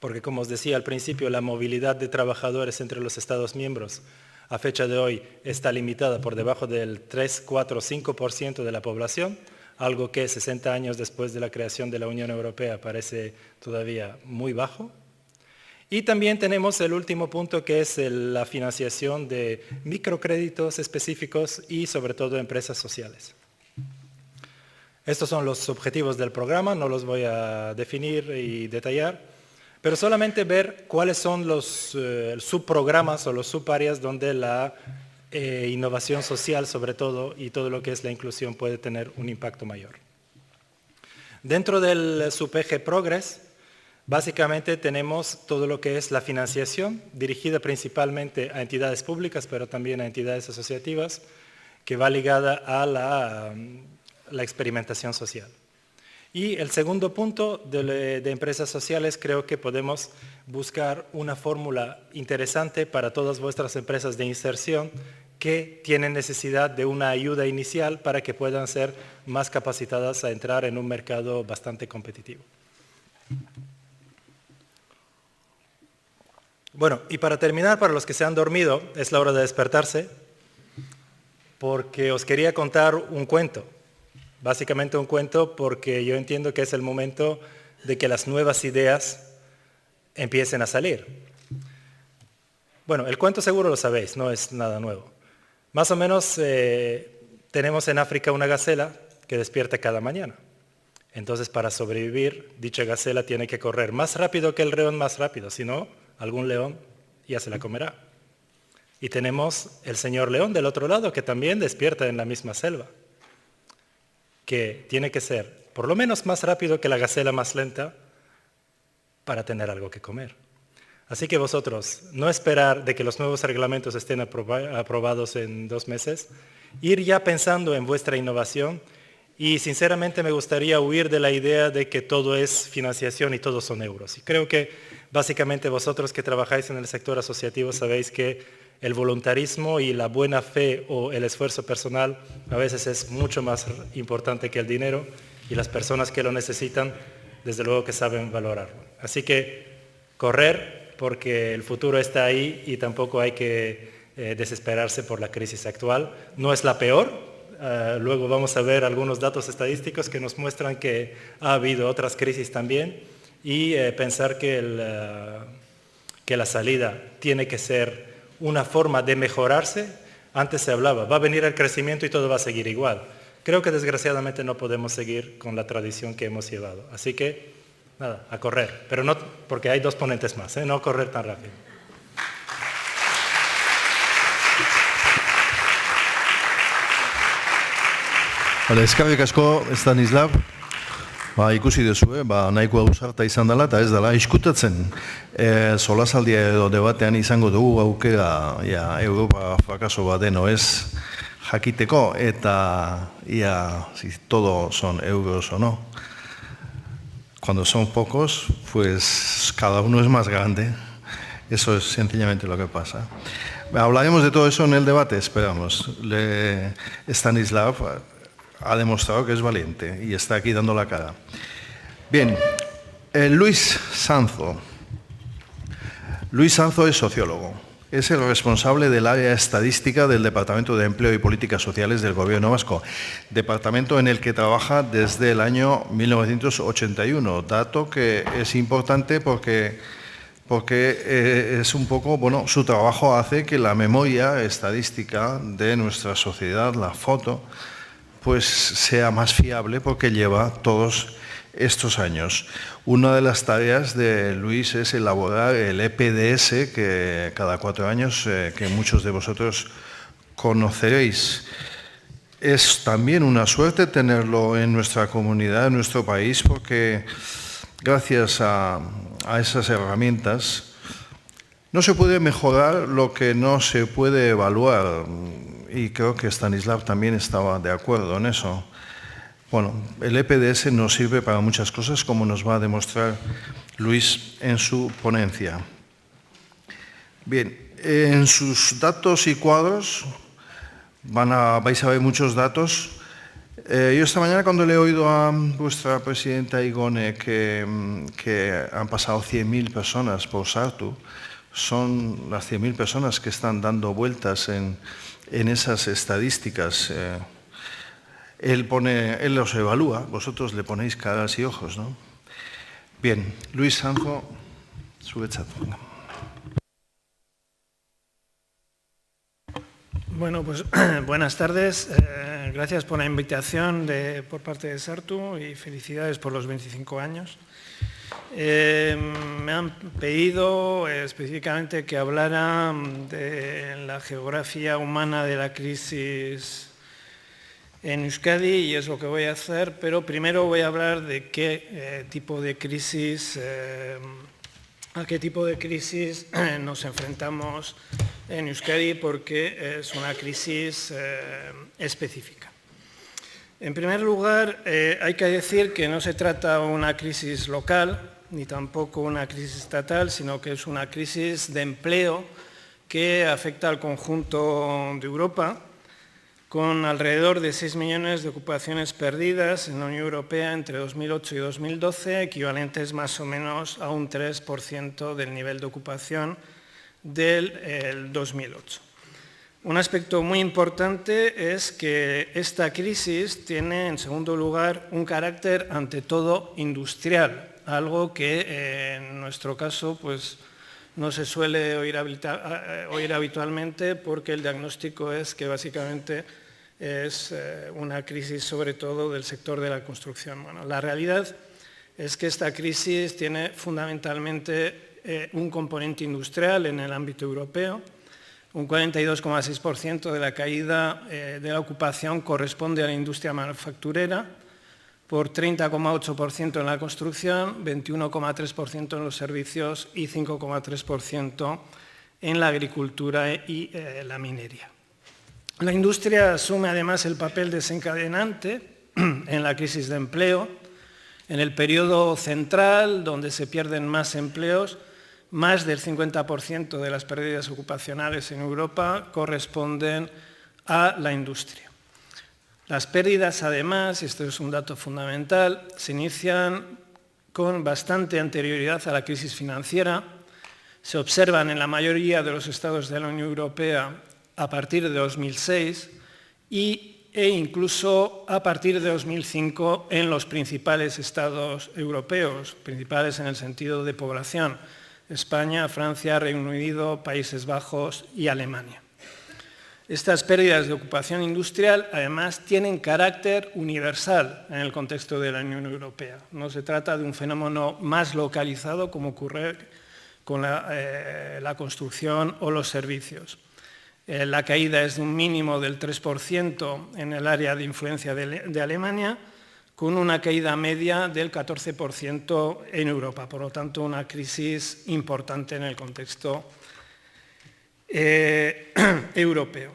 porque como os decía al principio, la movilidad de trabajadores entre los Estados miembros a fecha de hoy está limitada por debajo del 3, 4, 5% de la población, algo que 60 años después de la creación de la Unión Europea parece todavía muy bajo. Y también tenemos el último punto que es la financiación de microcréditos específicos y sobre todo empresas sociales. Estos son los objetivos del programa, no los voy a definir y detallar, pero solamente ver cuáles son los subprogramas o los subáreas donde la innovación social sobre todo y todo lo que es la inclusión puede tener un impacto mayor. Dentro del subeje Progress, básicamente tenemos todo lo que es la financiación dirigida principalmente a entidades públicas, pero también a entidades asociativas, que va ligada a la experimentación social. Y el segundo punto de empresas sociales, creo que podemos buscar una fórmula interesante para todas vuestras empresas de inserción que tienen necesidad de una ayuda inicial para que puedan ser más capacitadas a entrar en un mercado bastante competitivo. Bueno, y para terminar, para los que se han dormido, es la hora de despertarse, porque os quería contar un cuento. Básicamente un cuento porque yo entiendo que es el momento de que las nuevas ideas empiecen a salir. Bueno, el cuento seguro lo sabéis, no es nada nuevo. Más o menos tenemos en África una gacela que despierta cada mañana. Entonces, para sobrevivir, dicha gacela tiene que correr más rápido que el león más rápido, si no, algún león ya se la comerá. Y tenemos el señor león del otro lado, que también despierta en la misma selva, que tiene que ser por lo menos más rápido que la gacela más lenta para tener algo que comer. Así que vosotros, no esperar de que los nuevos reglamentos estén aprobados en 2 meses, ir ya pensando en vuestra innovación y sinceramente me gustaría huir de la idea de que todo es financiación y todo son euros. Y creo que básicamente vosotros que trabajáis en el sector asociativo sabéis que el voluntarismo y la buena fe o el esfuerzo personal a veces es mucho más importante que el dinero y las personas que lo necesitan, desde luego que saben valorarlo. Así que correr, porque el futuro está ahí y tampoco hay que desesperarse por la crisis actual. No es la peor, luego vamos a ver algunos datos estadísticos que nos muestran que ha habido otras crisis también y pensar que la salida tiene que ser una forma de mejorarse. Antes se hablaba, va a venir el crecimiento y todo va a seguir igual. Creo que desgraciadamente no podemos seguir con la tradición que hemos llevado. Así que, nada, a correr. Pero no, porque hay 2 ponentes más, no correr tan rápido. Vale, eskerrik asko, Stanislav. Ikusi duzu, nahiko ausarta izan dela eta ez dela iskutatzen. Solasaldia edo debatean izango dugu aukera Europa frakaso bat deno ez jakiteko eta si todo son euros o no. Cuando son pocos, pues cada uno es más grande. Eso es sencillamente lo que pasa. Hablaremos de todo eso en el debate, esperamos. Stanislav ha demostrado que es valiente y está aquí dando la cara. Bien, Luis Sanzo. Luis Sanzo es sociólogo. Es el responsable del área estadística del Departamento de Empleo y Políticas Sociales del Gobierno Vasco, departamento en el que trabaja desde el año 1981, dato que es importante porque es un poco, bueno, su trabajo hace que la memoria estadística de nuestra sociedad, la foto, pues sea más fiable porque lleva todos estos años. Una de las tareas de Luis es elaborar el EPDS, que cada 4 años, que muchos de vosotros conoceréis. Es también una suerte tenerlo en nuestra comunidad, en nuestro país, porque gracias a esas herramientas no se puede mejorar lo que no se puede evaluar. Y creo que Stanislav también estaba de acuerdo en eso. Bueno, el EPDS nos sirve para muchas cosas, como nos va a demostrar Luis en su ponencia. Bien, en sus datos y cuadros vais a ver muchos datos. Yo esta mañana cuando le he oído a vuestra presidenta Igone que han pasado 100.000 personas por Sartu, son las 100.000 personas que están dando vueltas en esas estadísticas. Él los evalúa, vosotros le ponéis caras y ojos, ¿no? Bien, Luis Sanzo, sube chat. Bueno, pues buenas tardes. Gracias por la invitación por parte de Sartu y felicidades por los 25 años. Me han pedido específicamente que hablara de la geografía humana de la crisis en Euskadi y es lo que voy a hacer, pero primero voy a hablar de qué tipo de crisis, a qué tipo de crisis nos enfrentamos en Euskadi, porque es una crisis específica. En primer lugar, hay que decir que no se trata de una crisis local, ni tampoco una crisis estatal, sino que es una crisis de empleo que afecta al conjunto de Europa, con alrededor de 6 millones de ocupaciones perdidas en la Unión Europea entre 2008 y 2012, equivalentes más o menos a un 3% del nivel de ocupación del 2008. Un aspecto muy importante es que esta crisis tiene, en segundo lugar, un carácter ante todo industrial, algo que en nuestro caso pues, no se suele oír habitualmente, porque el diagnóstico es que básicamente es una crisis sobre todo del sector de la construcción. Bueno, la realidad es que esta crisis tiene fundamentalmente un componente industrial en el ámbito europeo. Un 42,6% de la caída de la ocupación corresponde a la industria manufacturera, por 30,8% en la construcción, 21,3% en los servicios y 5,3% en la agricultura y la minería. La industria asume además el papel desencadenante en la crisis de empleo. En el periodo central, donde se pierden más empleos, más del 50% de las pérdidas ocupacionales en Europa corresponden a la industria. Las pérdidas, además, y esto es un dato fundamental, se inician con bastante anterioridad a la crisis financiera. Se observan en la mayoría de los estados de la Unión Europea a partir de 2006 e incluso a partir de 2005 en los principales estados europeos, principales en el sentido de población: España, Francia, Reino Unido, Países Bajos y Alemania. Estas pérdidas de ocupación industrial, además, tienen carácter universal en el contexto de la Unión Europea. No se trata de un fenómeno más localizado, como ocurre con la construcción o los servicios. La caída es de un mínimo del 3% en el área de influencia de Alemania, con una caída media del 14% en Europa. Por lo tanto, una crisis importante en el contexto europeo.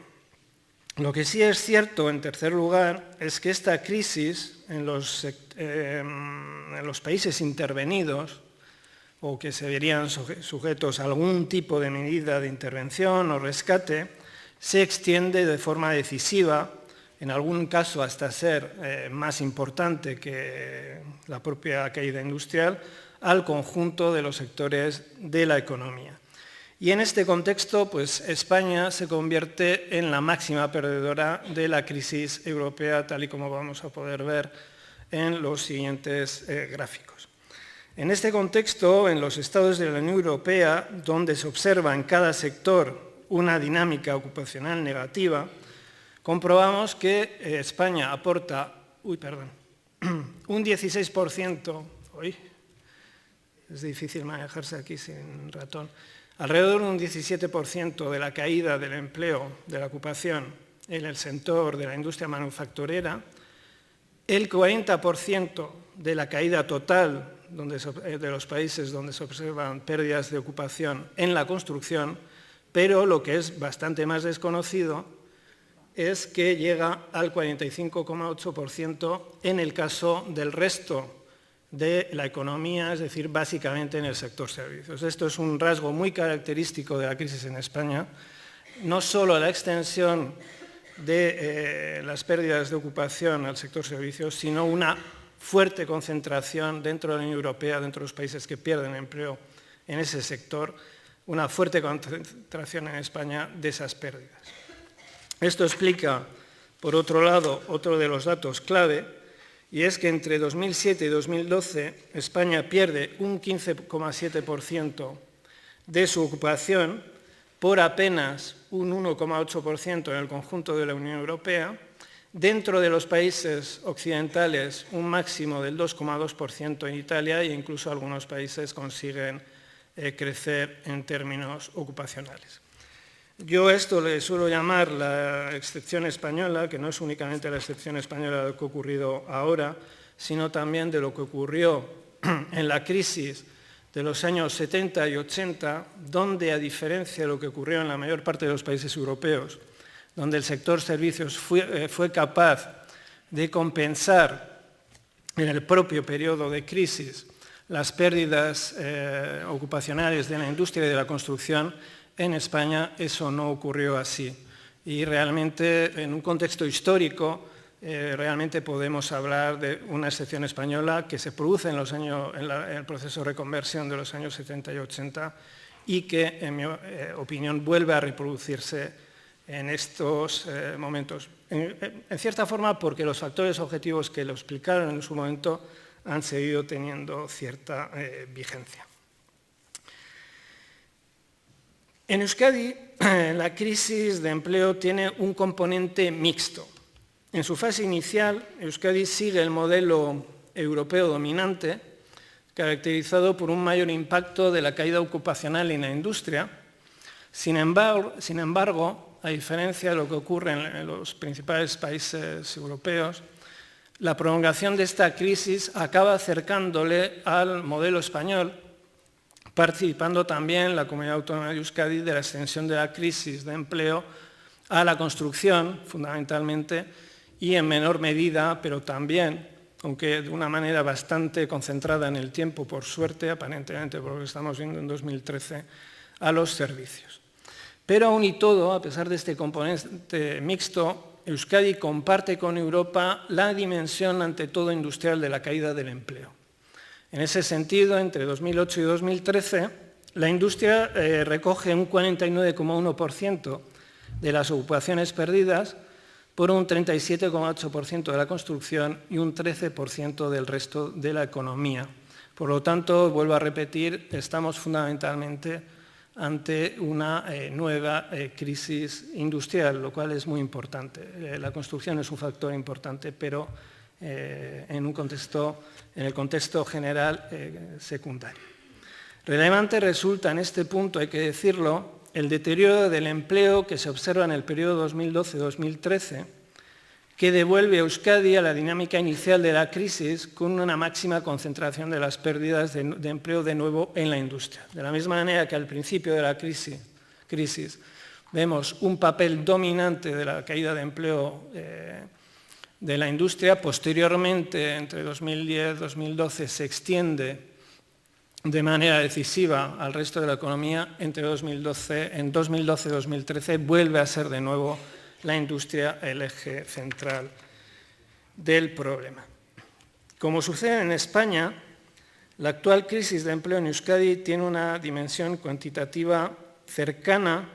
Lo que sí es cierto, en tercer lugar, es que esta crisis en los países intervenidos, o que se verían sujetos a algún tipo de medida de intervención o rescate, se extiende de forma decisiva, en algún caso hasta ser más importante que la propia caída industrial, al conjunto de los sectores de la economía. Y en este contexto, pues, España se convierte en la máxima perdedora de la crisis europea, tal y como vamos a poder ver en los siguientes gráficos. En este contexto, en los estados de la Unión Europea, donde se observa en cada sector una dinámica ocupacional negativa, comprobamos que España aporta un 16%, es difícil manejarse aquí sin ratón, alrededor de un 17% de la caída del empleo, de la ocupación en el sector de la industria manufacturera, el 40% de la caída total de los países donde se observan pérdidas de ocupación en la construcción, pero lo que es bastante más desconocido es que llega al 45,8% en el caso del resto de la economía, es decir, básicamente en el sector servicios. Esto es un rasgo muy característico de la crisis en España, no solo la extensión de las pérdidas de ocupación al sector servicios, sino una fuerte concentración dentro de la Unión Europea, dentro de los países que pierden empleo en ese sector, una fuerte concentración en España de esas pérdidas. Esto explica, por otro lado, otro de los datos clave, y es que entre 2007 y 2012 España pierde un 15,7% de su ocupación por apenas un 1,8% en el conjunto de la Unión Europea. Dentro de los países occidentales, un máximo del 2,2% en Italia, e incluso algunos países consiguen crecer en términos ocupacionales. Yo esto le suelo llamar la excepción española, que no es únicamente la excepción española de lo que ha ocurrido ahora, sino también de lo que ocurrió en la crisis de los años 70 y 80, donde, a diferencia de lo que ocurrió en la mayor parte de los países europeos, donde el sector servicios fue capaz de compensar en el propio periodo de crisis las pérdidas ocupacionales de la industria y de la construcción, en España eso no ocurrió así. Y realmente, en un contexto histórico, realmente podemos hablar de una excepción española que se produce en el proceso de reconversión de los años 70 y 80 y que, en mi opinión, vuelve a reproducirse en estos momentos. En cierta forma, porque los factores objetivos que lo explicaron en su momento han seguido teniendo cierta vigencia. En Euskadi, la crisis de empleo tiene un componente mixto. En su fase inicial, Euskadi sigue el modelo europeo dominante, caracterizado por un mayor impacto de la caída ocupacional en la industria. Sin embargo, a diferencia de lo que ocurre en los principales países europeos, la prolongación de esta crisis acaba acercándole al modelo español, participando también la Comunidad Autónoma de Euskadi de la extensión de la crisis de empleo a la construcción, fundamentalmente, y en menor medida, pero también, aunque de una manera bastante concentrada en el tiempo, por suerte, aparentemente por lo que estamos viendo en 2013, a los servicios. Pero aún y todo, a pesar de este componente mixto, Euskadi comparte con Europa la dimensión, ante todo industrial, de la caída del empleo. En ese sentido, entre 2008 y 2013, la industria recoge un 49,1% de las ocupaciones perdidas, por un 37,8% de la construcción y un 13% del resto de la economía. Por lo tanto, vuelvo a repetir, estamos fundamentalmente ante una nueva crisis industrial, lo cual es muy importante. La construcción es un factor importante, pero en el contexto general secundario. Relevante resulta en este punto, hay que decirlo, el deterioro del empleo que se observa en el periodo 2012-2013, que devuelve a Euskadi a la dinámica inicial de la crisis con una máxima concentración de las pérdidas de empleo de nuevo en la industria. De la misma manera que al principio de la crisis vemos un papel dominante de la caída de empleo de la industria, posteriormente, entre 2010 y 2012, se extiende de manera decisiva al resto de la economía. En 2012 y 2013 vuelve a ser de nuevo la industria el eje central del problema. Como sucede en España, la actual crisis de empleo en Euskadi tiene una dimensión cuantitativa cercana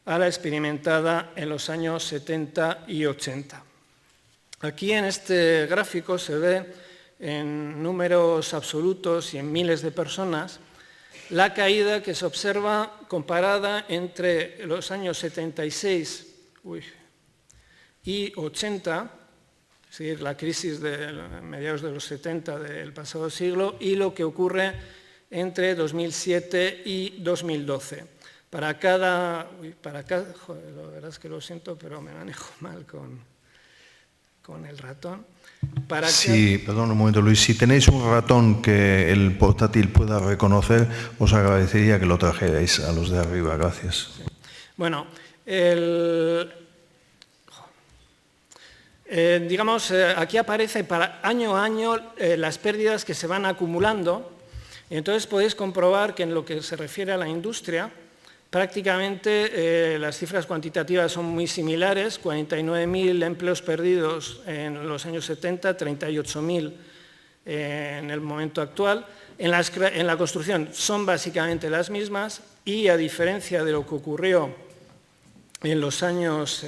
a la experimentada en los años 70 y 80. Aquí en este gráfico se ve en números absolutos y en miles de personas la caída que se observa comparada entre los años 76 y 80, es decir, la crisis de mediados de los 70 del pasado siglo, y lo que ocurre entre 2007 y 2012. Para cada joder, la verdad es que lo siento, pero me manejo mal con el ratón. Sí, perdón un momento, Luis. Si tenéis un ratón que el portátil pueda reconocer, os agradecería que lo trajerais a los de arriba. Gracias. Sí. Bueno, digamos, aquí aparece para año a año las pérdidas que se van acumulando. Y entonces podéis comprobar que en lo que se refiere a la industria, prácticamente las cifras cuantitativas son muy similares: 49.000 empleos perdidos en los años 70, 38.000 en el momento actual. En la construcción son básicamente las mismas, y a diferencia de lo que ocurrió en los años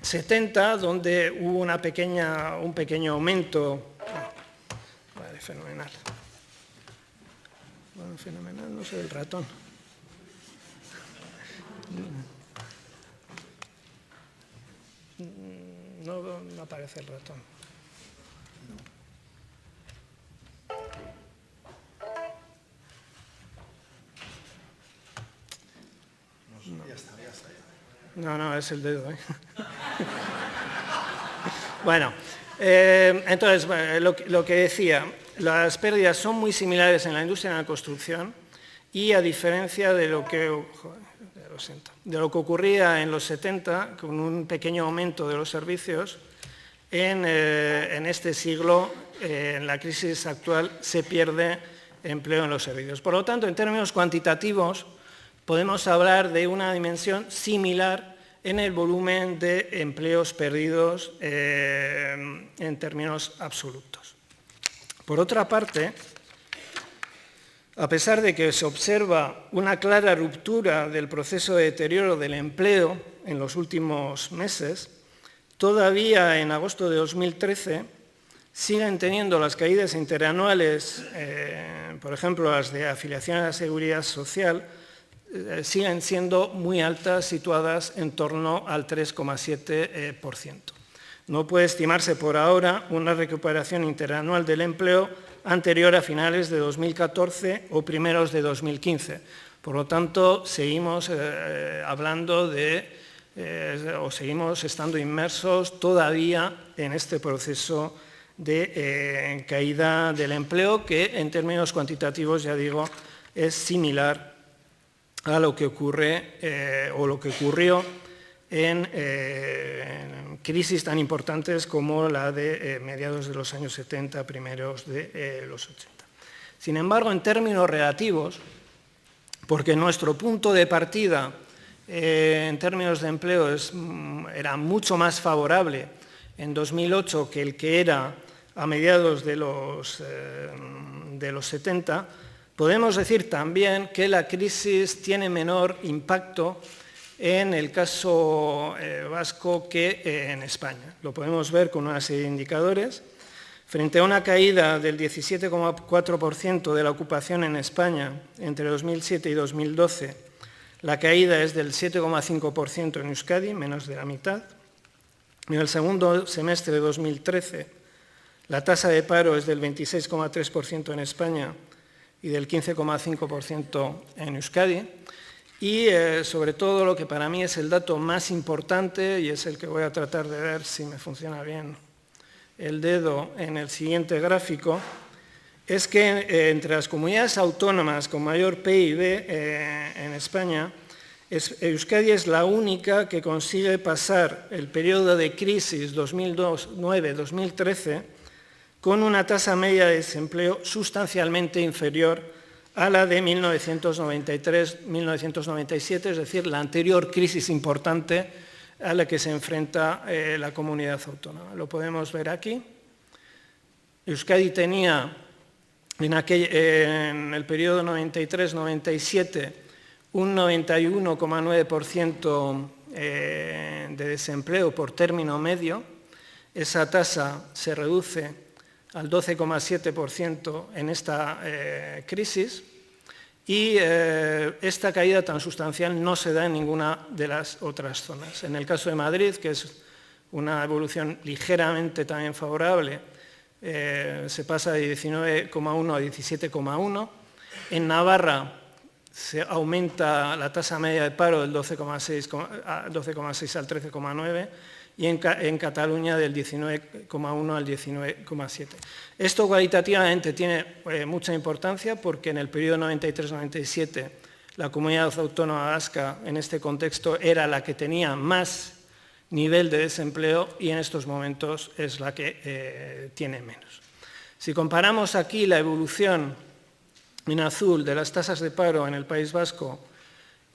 70, donde hubo un pequeño aumento. Vale, fenomenal. Bueno, fenomenal, no sé el ratón. No aparece el ratón. No, es el dedo. Bueno, entonces, lo que decía, las pérdidas son muy similares en la industria y en la construcción, y a diferencia de lo que ocurría en los 70, con un pequeño aumento de los servicios, en este siglo, en la crisis actual, se pierde empleo en los servicios. Por lo tanto, en términos cuantitativos, podemos hablar de una dimensión similar en el volumen de empleos perdidos en términos absolutos. Por otra parte, a pesar de que se observa una clara ruptura del proceso de deterioro del empleo en los últimos meses, todavía en agosto de 2013 siguen teniendo las caídas interanuales, por ejemplo, las de afiliación a la Seguridad Social, siguen siendo muy altas, situadas en torno al 3,7%. No puede estimarse por ahora una recuperación interanual del empleo anterior a finales de 2014 o primeros de 2015. Por lo tanto, seguimos hablando o seguimos estando inmersos todavía en este proceso de caída del empleo, que en términos cuantitativos, ya digo, es similar a lo que ocurre o lo que ocurrió en crisis tan importantes como la de mediados de los años 70, primeros de los 80. Sin embargo, en términos relativos, porque nuestro punto de partida en términos de empleo era mucho más favorable en 2008 que el que era a mediados de los 70, podemos decir también que la crisis tiene menor impacto en el caso vasco que en España. Lo podemos ver con una serie de indicadores. Frente a una caída del 17,4% de la ocupación en España entre 2007 y 2012, la caída es del 7,5% en Euskadi, menos de la mitad. En el segundo semestre de 2013, la tasa de paro es del 26,3% en España y del 15,5% en Euskadi. Y sobre todo lo que para mí es el dato más importante, y es el que voy a tratar de ver si me funciona bien el dedo en el siguiente gráfico, es que entre las comunidades autónomas con mayor PIB en España, Euskadi es la única que consigue pasar el periodo de crisis 2009-2013 con una tasa media de desempleo sustancialmente inferior a la de 1993-1997, es decir, la anterior crisis importante a la que se enfrenta la comunidad autónoma. Lo podemos ver aquí. Euskadi tenía en el periodo 93-97 un 91,9% de desempleo por término medio. Esa tasa se reduce al 12,7% en esta crisis, y esta caída tan sustancial no se da en ninguna de las otras zonas. En el caso de Madrid, que es una evolución ligeramente también favorable, se pasa de 19,1 a 17,1. En Navarra se aumenta la tasa media de paro del 12,6 al 13,9, y en Cataluña del 19,1 al 19,7. Esto cualitativamente tiene mucha importancia porque en el periodo 93-97 la comunidad autónoma vasca en este contexto era la que tenía más nivel de desempleo y en estos momentos es la que tiene menos. Si comparamos aquí la evolución en azul de las tasas de paro en el País Vasco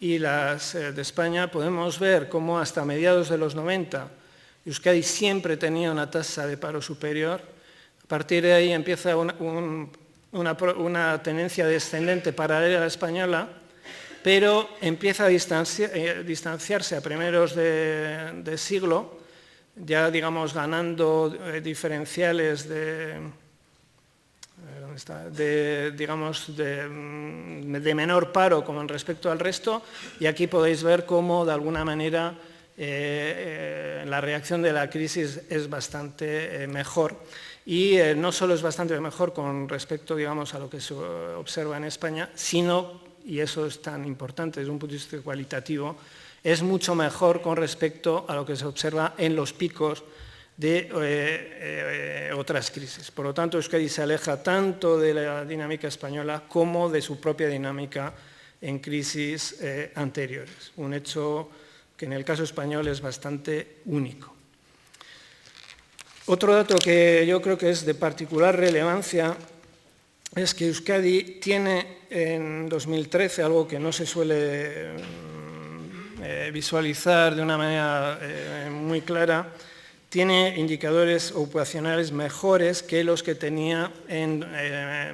y las de España, podemos ver cómo hasta mediados de los 90 Euskadi siempre tenía una tasa de paro superior. A partir de ahí empieza una tendencia descendente paralela a la española, pero empieza a distanciarse a primeros de siglo, ya digamos ganando diferenciales de menor paro con respecto al resto, y aquí podéis ver cómo de alguna manera la reacción de la crisis es bastante mejor, y no solo es bastante mejor con respecto, digamos, a lo que se observa en España, sino, y eso es tan importante desde un punto de vista cualitativo, es mucho mejor con respecto a lo que se observa en los picos de otras crisis. Por lo tanto, Euskadi se aleja tanto de la dinámica española como de su propia dinámica en crisis anteriores. Un hecho que en el caso español es bastante único. Otro dato que yo creo que es de particular relevancia es que Euskadi tiene en 2013 algo que no se suele visualizar de una manera muy clara, tiene indicadores ocupacionales mejores que los que tenía en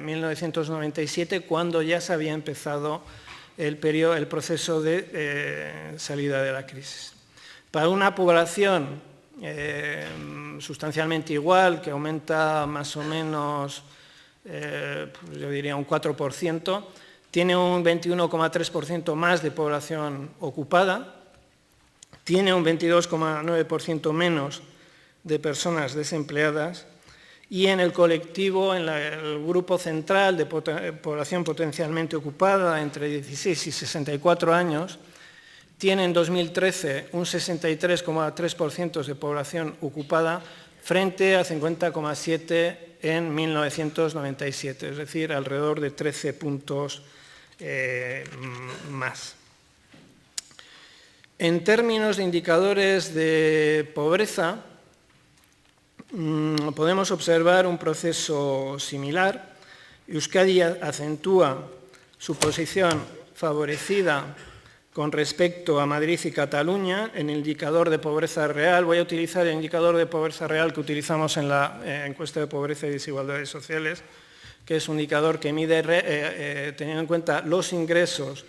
1997, cuando ya se había empezado el proceso de salida de la crisis. Para una población sustancialmente igual, que aumenta más o menos, yo diría un 4%, tiene un 21,3% más de población ocupada, tiene un 22,9% menos de personas desempleadas y en el colectivo, en el grupo central de población potencialmente ocupada entre 16 y 64 años, tiene en 2013 un 63,3% de población ocupada frente a 50,7% en 1997, es decir, alrededor de 13 puntos más. En términos de indicadores de pobreza, podemos observar un proceso similar. Euskadi acentúa su posición favorecida con respecto a Madrid y Cataluña en el indicador de pobreza real. Voy a utilizar el indicador de pobreza real que utilizamos en la encuesta de pobreza y desigualdades sociales, que es un indicador que mide, teniendo en cuenta los ingresos,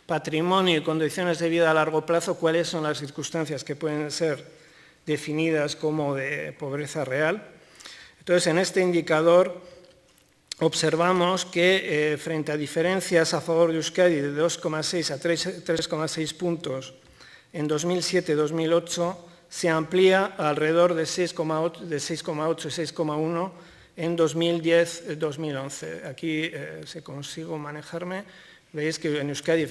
patrimonio y condiciones de vida a largo plazo, cuáles son las circunstancias que pueden ser definidas como de pobreza real. Entonces, en este indicador observamos que frente a diferencias a favor de Euskadi de 2,6 a 3,6 puntos en 2007-2008, se amplía a alrededor de 6,8 y 6,1 en 2010-2011. Aquí, si consigo manejarme, veis que en Euskadi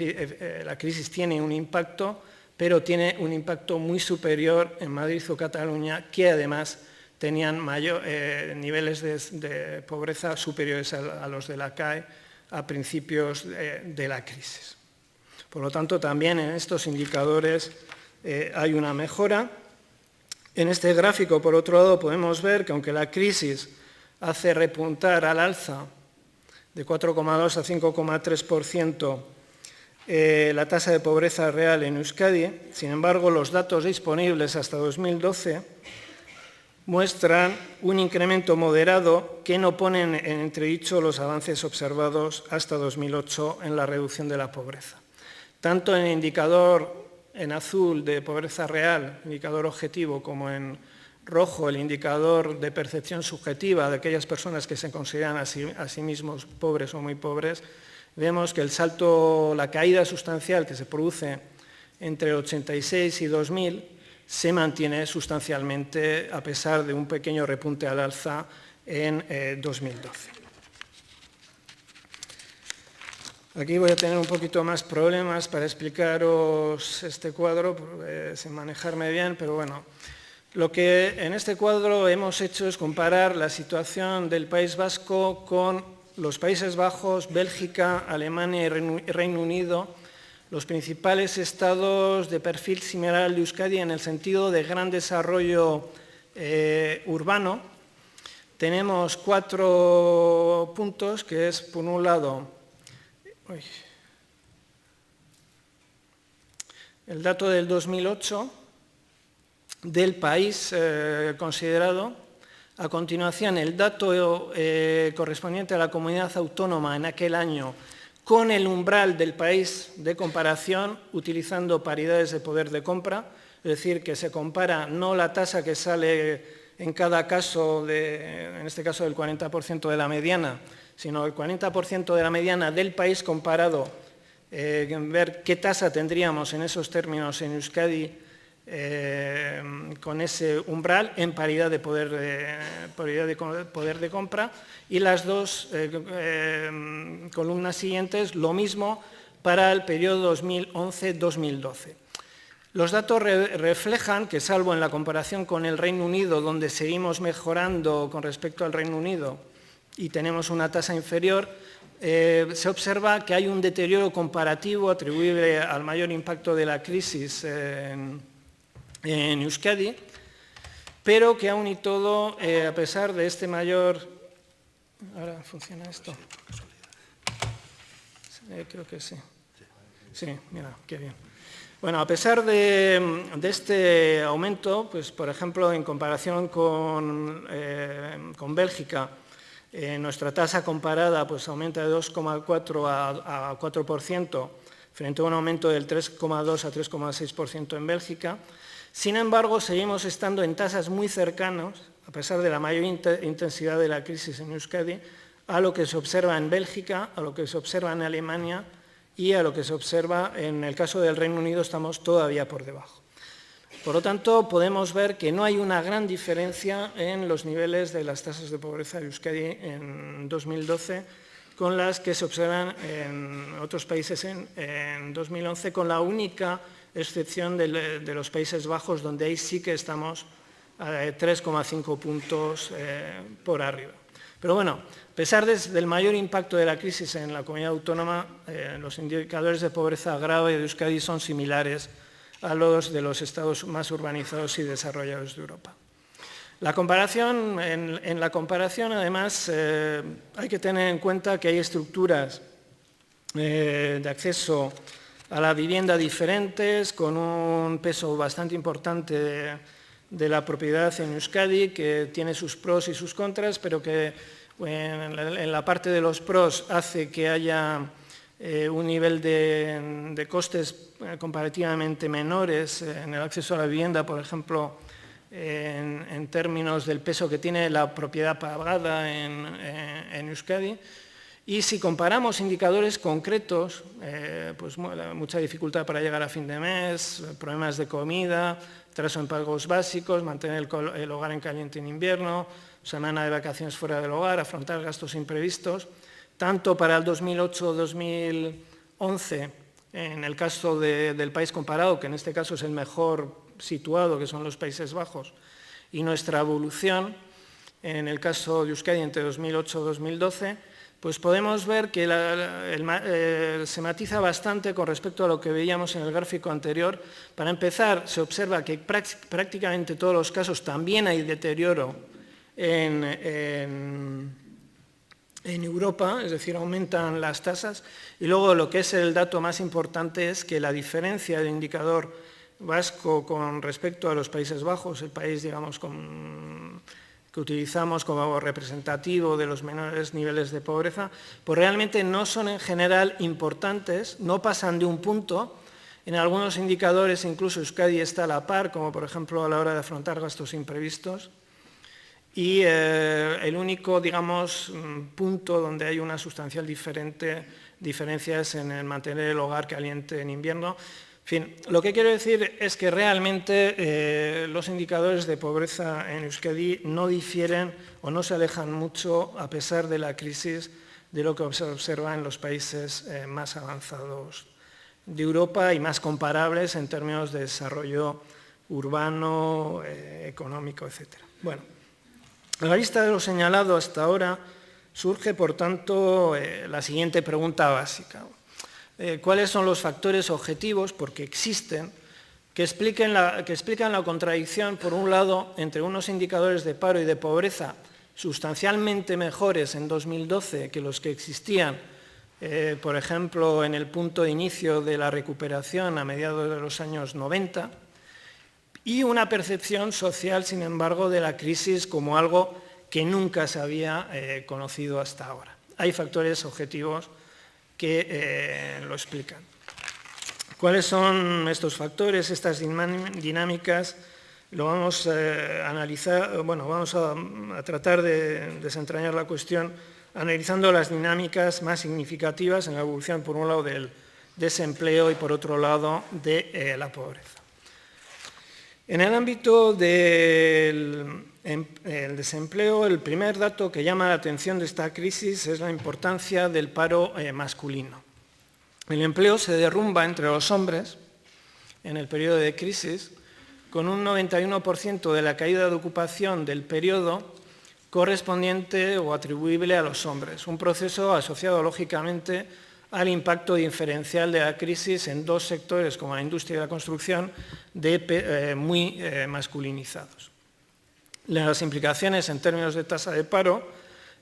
la crisis tiene un impacto, pero tiene un impacto muy superior en Madrid o Cataluña, que además tenían niveles de pobreza superiores a los de la CAE a principios de la crisis. Por lo tanto, también en estos indicadores hay una mejora. En este gráfico, por otro lado, podemos ver que aunque la crisis hace repuntar al alza de 4,2 a 5,3% la tasa de pobreza real en Euskadi, sin embargo, los datos disponibles hasta 2012 muestran un incremento moderado que no ponen en entredicho los avances observados hasta 2008 en la reducción de la pobreza. Tanto en el indicador en azul de pobreza real, indicador objetivo, como en rojo el indicador de percepción subjetiva de aquellas personas que se consideran a sí mismos pobres o muy pobres, vemos que el salto, la caída sustancial que se produce entre el 86 y 2000 se mantiene sustancialmente a pesar de un pequeño repunte al alza en 2012. Aquí voy a tener un poquito más problemas para explicaros este cuadro, sin manejarme bien, pero bueno. Lo que en este cuadro hemos hecho es comparar la situación del País Vasco con los Países Bajos, Bélgica, Alemania y Reino Unido, los principales estados de perfil similar al de Euskadi en el sentido de gran desarrollo urbano. Tenemos 4 puntos, que es, por un lado, el dato del 2008 del país considerado. A continuación, el dato correspondiente a la comunidad autónoma en aquel año con el umbral del país de comparación, utilizando paridades de poder de compra, es decir, que se compara no la tasa que sale en cada caso, en este caso del 40% de la mediana, sino el 40% de la mediana del país comparado, ver qué tasa tendríamos en esos términos en Euskadi con ese umbral en paridad de poder de compra, y las dos columnas siguientes lo mismo para el periodo 2011-2012. Los datos reflejan que, salvo en la comparación con el Reino Unido, donde seguimos mejorando con respecto al Reino Unido y tenemos una tasa inferior, se observa que hay un deterioro comparativo atribuible al mayor impacto de la crisis en Euskadi, pero que aún y todo, a pesar de este mayor... ¿Ahora funciona esto? Creo que sí. Sí, mira, qué bien. Bueno, a pesar de este aumento, pues por ejemplo, en comparación con Bélgica, nuestra tasa comparada pues aumenta de 2,4 a 4%, frente a un aumento del 3,2 a 3,6% en Bélgica. Sin embargo, seguimos estando en tasas muy cercanas, a pesar de la mayor intensidad de la crisis en Euskadi, a lo que se observa en Bélgica, a lo que se observa en Alemania y a lo que se observa en el caso del Reino Unido, estamos todavía por debajo. Por lo tanto, podemos ver que no hay una gran diferencia en los niveles de las tasas de pobreza de Euskadi en 2012 con las que se observan en otros países en 2011, con la única excepción de los Países Bajos, donde ahí sí que estamos a 3,5 puntos por arriba. Pero bueno, a pesar del mayor impacto de la crisis en la comunidad autónoma, los indicadores de pobreza grave de Euskadi son similares a los de los estados más urbanizados y desarrollados de Europa. En la comparación, además, hay que tener en cuenta que hay estructuras de acceso a la vivienda diferentes, con un peso bastante importante de la propiedad en Euskadi, que tiene sus pros y sus contras, pero que en la parte de los pros hace que haya un nivel de costes comparativamente menores en el acceso a la vivienda, por ejemplo, en términos del peso que tiene la propiedad pagada en Euskadi. Y si comparamos indicadores concretos, pues mucha dificultad para llegar a fin de mes, problemas de comida, atraso en pagos básicos, mantener el hogar en caliente en invierno, semana de vacaciones fuera del hogar, afrontar gastos imprevistos, tanto para el 2008-2011, en el caso del país comparado, que en este caso es el mejor situado, que son los Países Bajos, y nuestra evolución, en el caso de Euskadi entre 2008-2012, pues podemos ver que se matiza bastante con respecto a lo que veíamos en el gráfico anterior. Para empezar, se observa que prácticamente todos los casos también hay deterioro en Europa, es decir, aumentan las tasas. Y luego lo que es el dato más importante es que la diferencia del indicador vasco con respecto a los Países Bajos, el país, digamos, que utilizamos como representativo de los menores niveles de pobreza, pues realmente no son en general importantes, no pasan de un punto. En algunos indicadores incluso Euskadi está a la par, como por ejemplo a la hora de afrontar gastos imprevistos. Y el único, digamos, punto donde hay una sustancial diferencia es en el mantener el hogar caliente en invierno. En fin, lo que quiero decir es que realmente los indicadores de pobreza en Euskadi no difieren o no se alejan mucho, a pesar de la crisis, de lo que se observa en los países más avanzados de Europa y más comparables en términos de desarrollo urbano, económico, etc. Bueno, a la vista de lo señalado hasta ahora, surge, por tanto, la siguiente pregunta básica. ¿Cuáles son los factores objetivos, porque existen, que explican la contradicción, por un lado, entre unos indicadores de paro y de pobreza sustancialmente mejores en 2012 que los que existían, por ejemplo, en el punto de inicio de la recuperación a mediados de los años 90, y una percepción social, sin embargo, de la crisis como algo que nunca se había conocido hasta ahora? Hay factores objetivos que lo explican. ¿Cuáles son estos factores, estas dinámicas? Lo vamos a analizar, bueno, vamos a tratar de desentrañar la cuestión analizando las dinámicas más significativas en la evolución, por un lado, del desempleo y, por otro lado, de la pobreza. En el ámbito del desempleo, el primer dato que llama la atención de esta crisis es la importancia del paro masculino. El empleo se derrumba entre los hombres en el periodo de crisis, con un 91% de la caída de ocupación del periodo correspondiente o atribuible a los hombres, un proceso asociado lógicamente al impacto diferencial de la crisis en dos sectores como la industria y la construcción muy masculinizados. Las implicaciones en términos de tasa de paro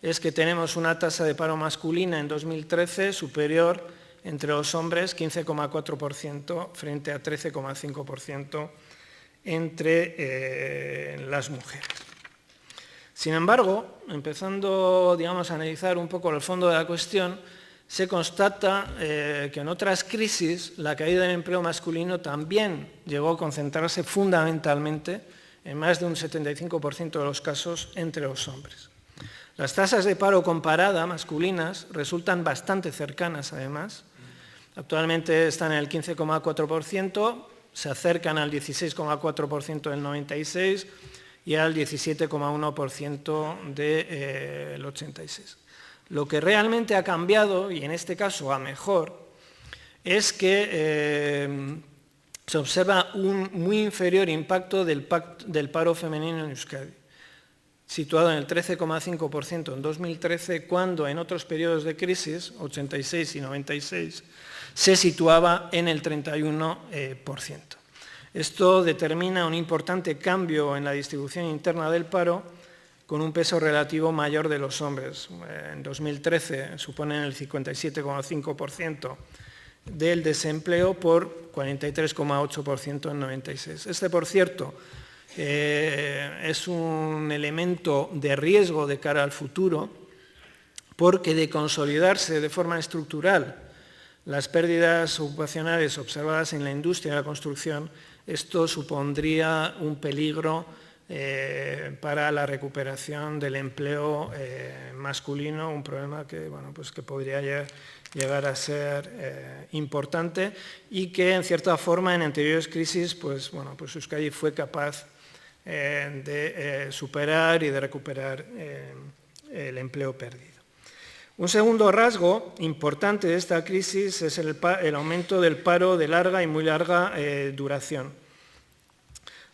es que tenemos una tasa de paro masculina en 2013 superior entre los hombres, 15,4% frente a 13,5% entre las mujeres. Sin embargo, empezando, digamos, a analizar un poco el fondo de la cuestión, se constata que en otras crisis la caída del empleo masculino también llegó a concentrarse fundamentalmente en más de un 75% de los casos entre los hombres. Las tasas de paro comparada masculinas resultan bastante cercanas, además. Actualmente están en el 15,4%, se acercan al 16,4% del 96 y al 17,1% del 86. Lo que realmente ha cambiado, y en este caso a mejor, es que se observa un muy inferior impacto del paro femenino en Euskadi, situado en el 13,5% en 2013, cuando en otros periodos de crisis, 86 y 96, se situaba en el 31%. Esto determina un importante cambio en la distribución interna del paro, con un peso relativo mayor de los hombres. En 2013 suponen el 57,5% del desempleo por 43,8% en 96. Este, por cierto, es un elemento de riesgo de cara al futuro, porque de consolidarse de forma estructural las pérdidas ocupacionales observadas en la industria de la construcción, esto supondría un peligro para la recuperación del empleo masculino, un problema que, bueno, pues que podría llegar a ser importante y que, en cierta forma, en anteriores crisis, pues, bueno, pues Euskadi fue capaz de superar y de recuperar el empleo perdido. Un segundo rasgo importante de esta crisis es el aumento del paro de larga y muy larga duración.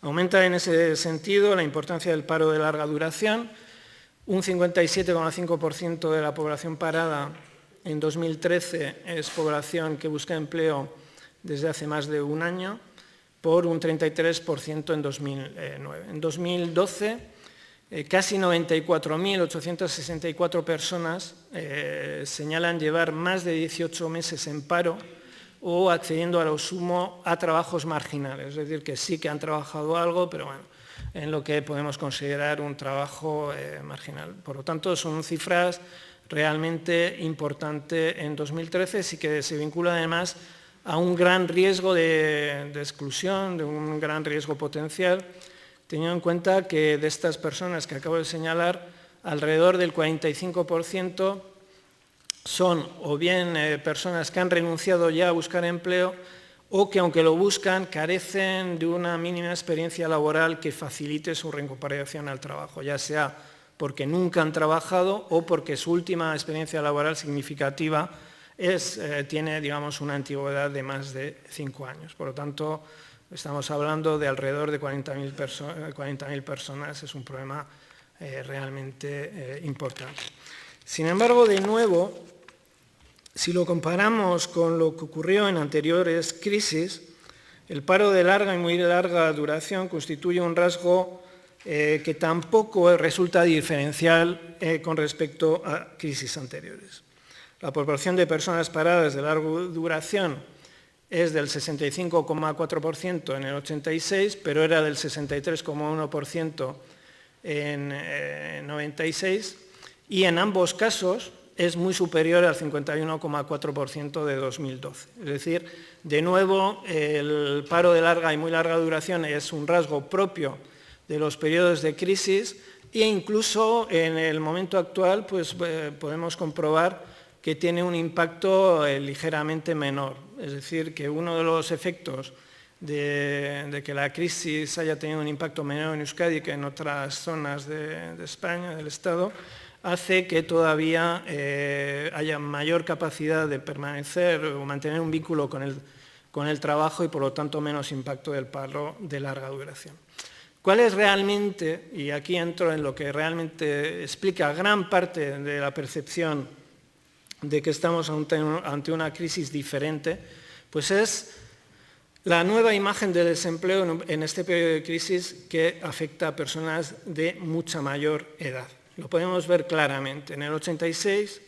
Aumenta en ese sentido la importancia del paro de larga duración. Un 57,5% de la población parada en 2013 es población que busca empleo desde hace más de un año, por un 33% en 2009. En 2012, casi 94.864 personas señalan llevar más de 18 meses en paro o accediendo a lo sumo a trabajos marginales, es decir, que sí que han trabajado algo, pero bueno, en lo que podemos considerar un trabajo marginal. Por lo tanto, son cifras realmente importantes en 2013, sí que se vincula además a un gran riesgo de exclusión, de un gran riesgo potencial, teniendo en cuenta que de estas personas que acabo de señalar, alrededor del 45% son o bien personas que han renunciado ya a buscar empleo o que, aunque lo buscan, carecen de una mínima experiencia laboral que facilite su recuperación al trabajo, ya sea porque nunca han trabajado o porque su última experiencia laboral significativa tiene, digamos, una antigüedad de más de 5 años. Por lo tanto, estamos hablando de alrededor de 40.000 personas, es un problema realmente importante. Sin embargo, de nuevo, si lo comparamos con lo que ocurrió en anteriores crisis, el paro de larga y muy larga duración constituye un rasgo que tampoco resulta diferencial con respecto a crisis anteriores. La proporción de personas paradas de larga duración es del 65,4% en el 86, pero era del 63,1% en 96, y en ambos casos es muy superior al 51,4% de 2012. Es decir, de nuevo, el paro de larga y muy larga duración es un rasgo propio de los periodos de crisis e incluso en el momento actual pues, podemos comprobar que tiene un impacto ligeramente menor. Es decir, que uno de los efectos de que la crisis haya tenido un impacto menor en Euskadi que en otras zonas de España, del Estado, hace que todavía haya mayor capacidad de permanecer o mantener un vínculo con el trabajo y, por lo tanto, menos impacto del paro de larga duración. ¿Cuál es realmente, y aquí entro en lo que realmente explica gran parte de la percepción de que estamos ante una crisis diferente? Pues es la nueva imagen del desempleo en este periodo de crisis que afecta a personas de mucha mayor edad. Lo podemos ver claramente. En el 86,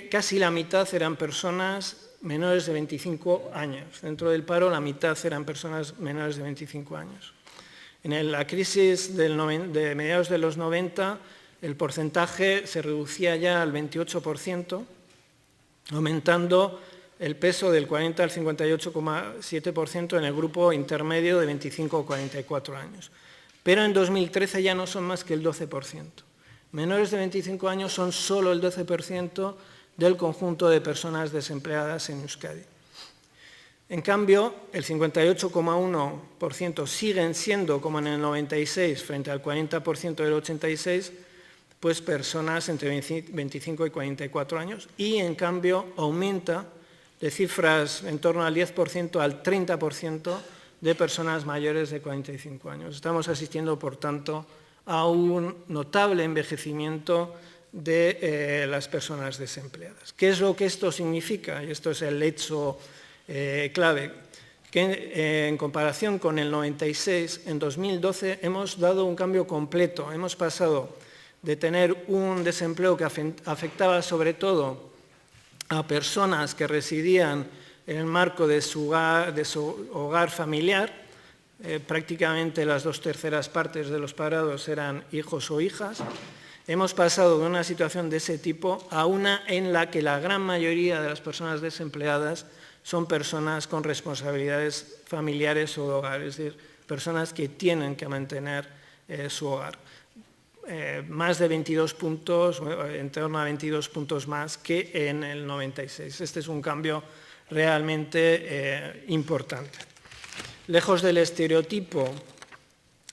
casi la mitad eran personas menores de 25 años. Dentro del paro, la mitad eran personas menores de 25 años. En la crisis de mediados de los 90, el porcentaje se reducía ya al 28%, aumentando el peso del 40 al 58,7% en el grupo intermedio de 25 a 44 años. Pero en 2013 ya no son más que el 12%. Menores de 25 años son solo el 12% del conjunto de personas desempleadas en Euskadi. En cambio, el 58,1% siguen siendo, como en el 96, frente al 40% del 86, pues personas entre 25 y 44 años, y en cambio aumenta de cifras en torno al 10% al 30% de personas mayores de 45 años. Estamos asistiendo, por tanto, a un notable envejecimiento de las personas desempleadas. ¿Qué es lo que esto significa? Y esto es el hecho clave, que en comparación con el 96, en 2012 hemos dado un cambio completo. Hemos pasado de tener un desempleo que afectaba sobre todo a personas que residían en el marco de su hogar familiar, prácticamente las 2/3 partes de los parados eran hijos o hijas. Hemos pasado de una situación de ese tipo a una en la que la gran mayoría de las personas desempleadas son personas con responsabilidades familiares o de hogar, es decir, personas que tienen que mantener su hogar. Más de 22 puntos, en torno a 22 puntos más que en el 96. Este es un cambio realmente importante. Lejos del estereotipo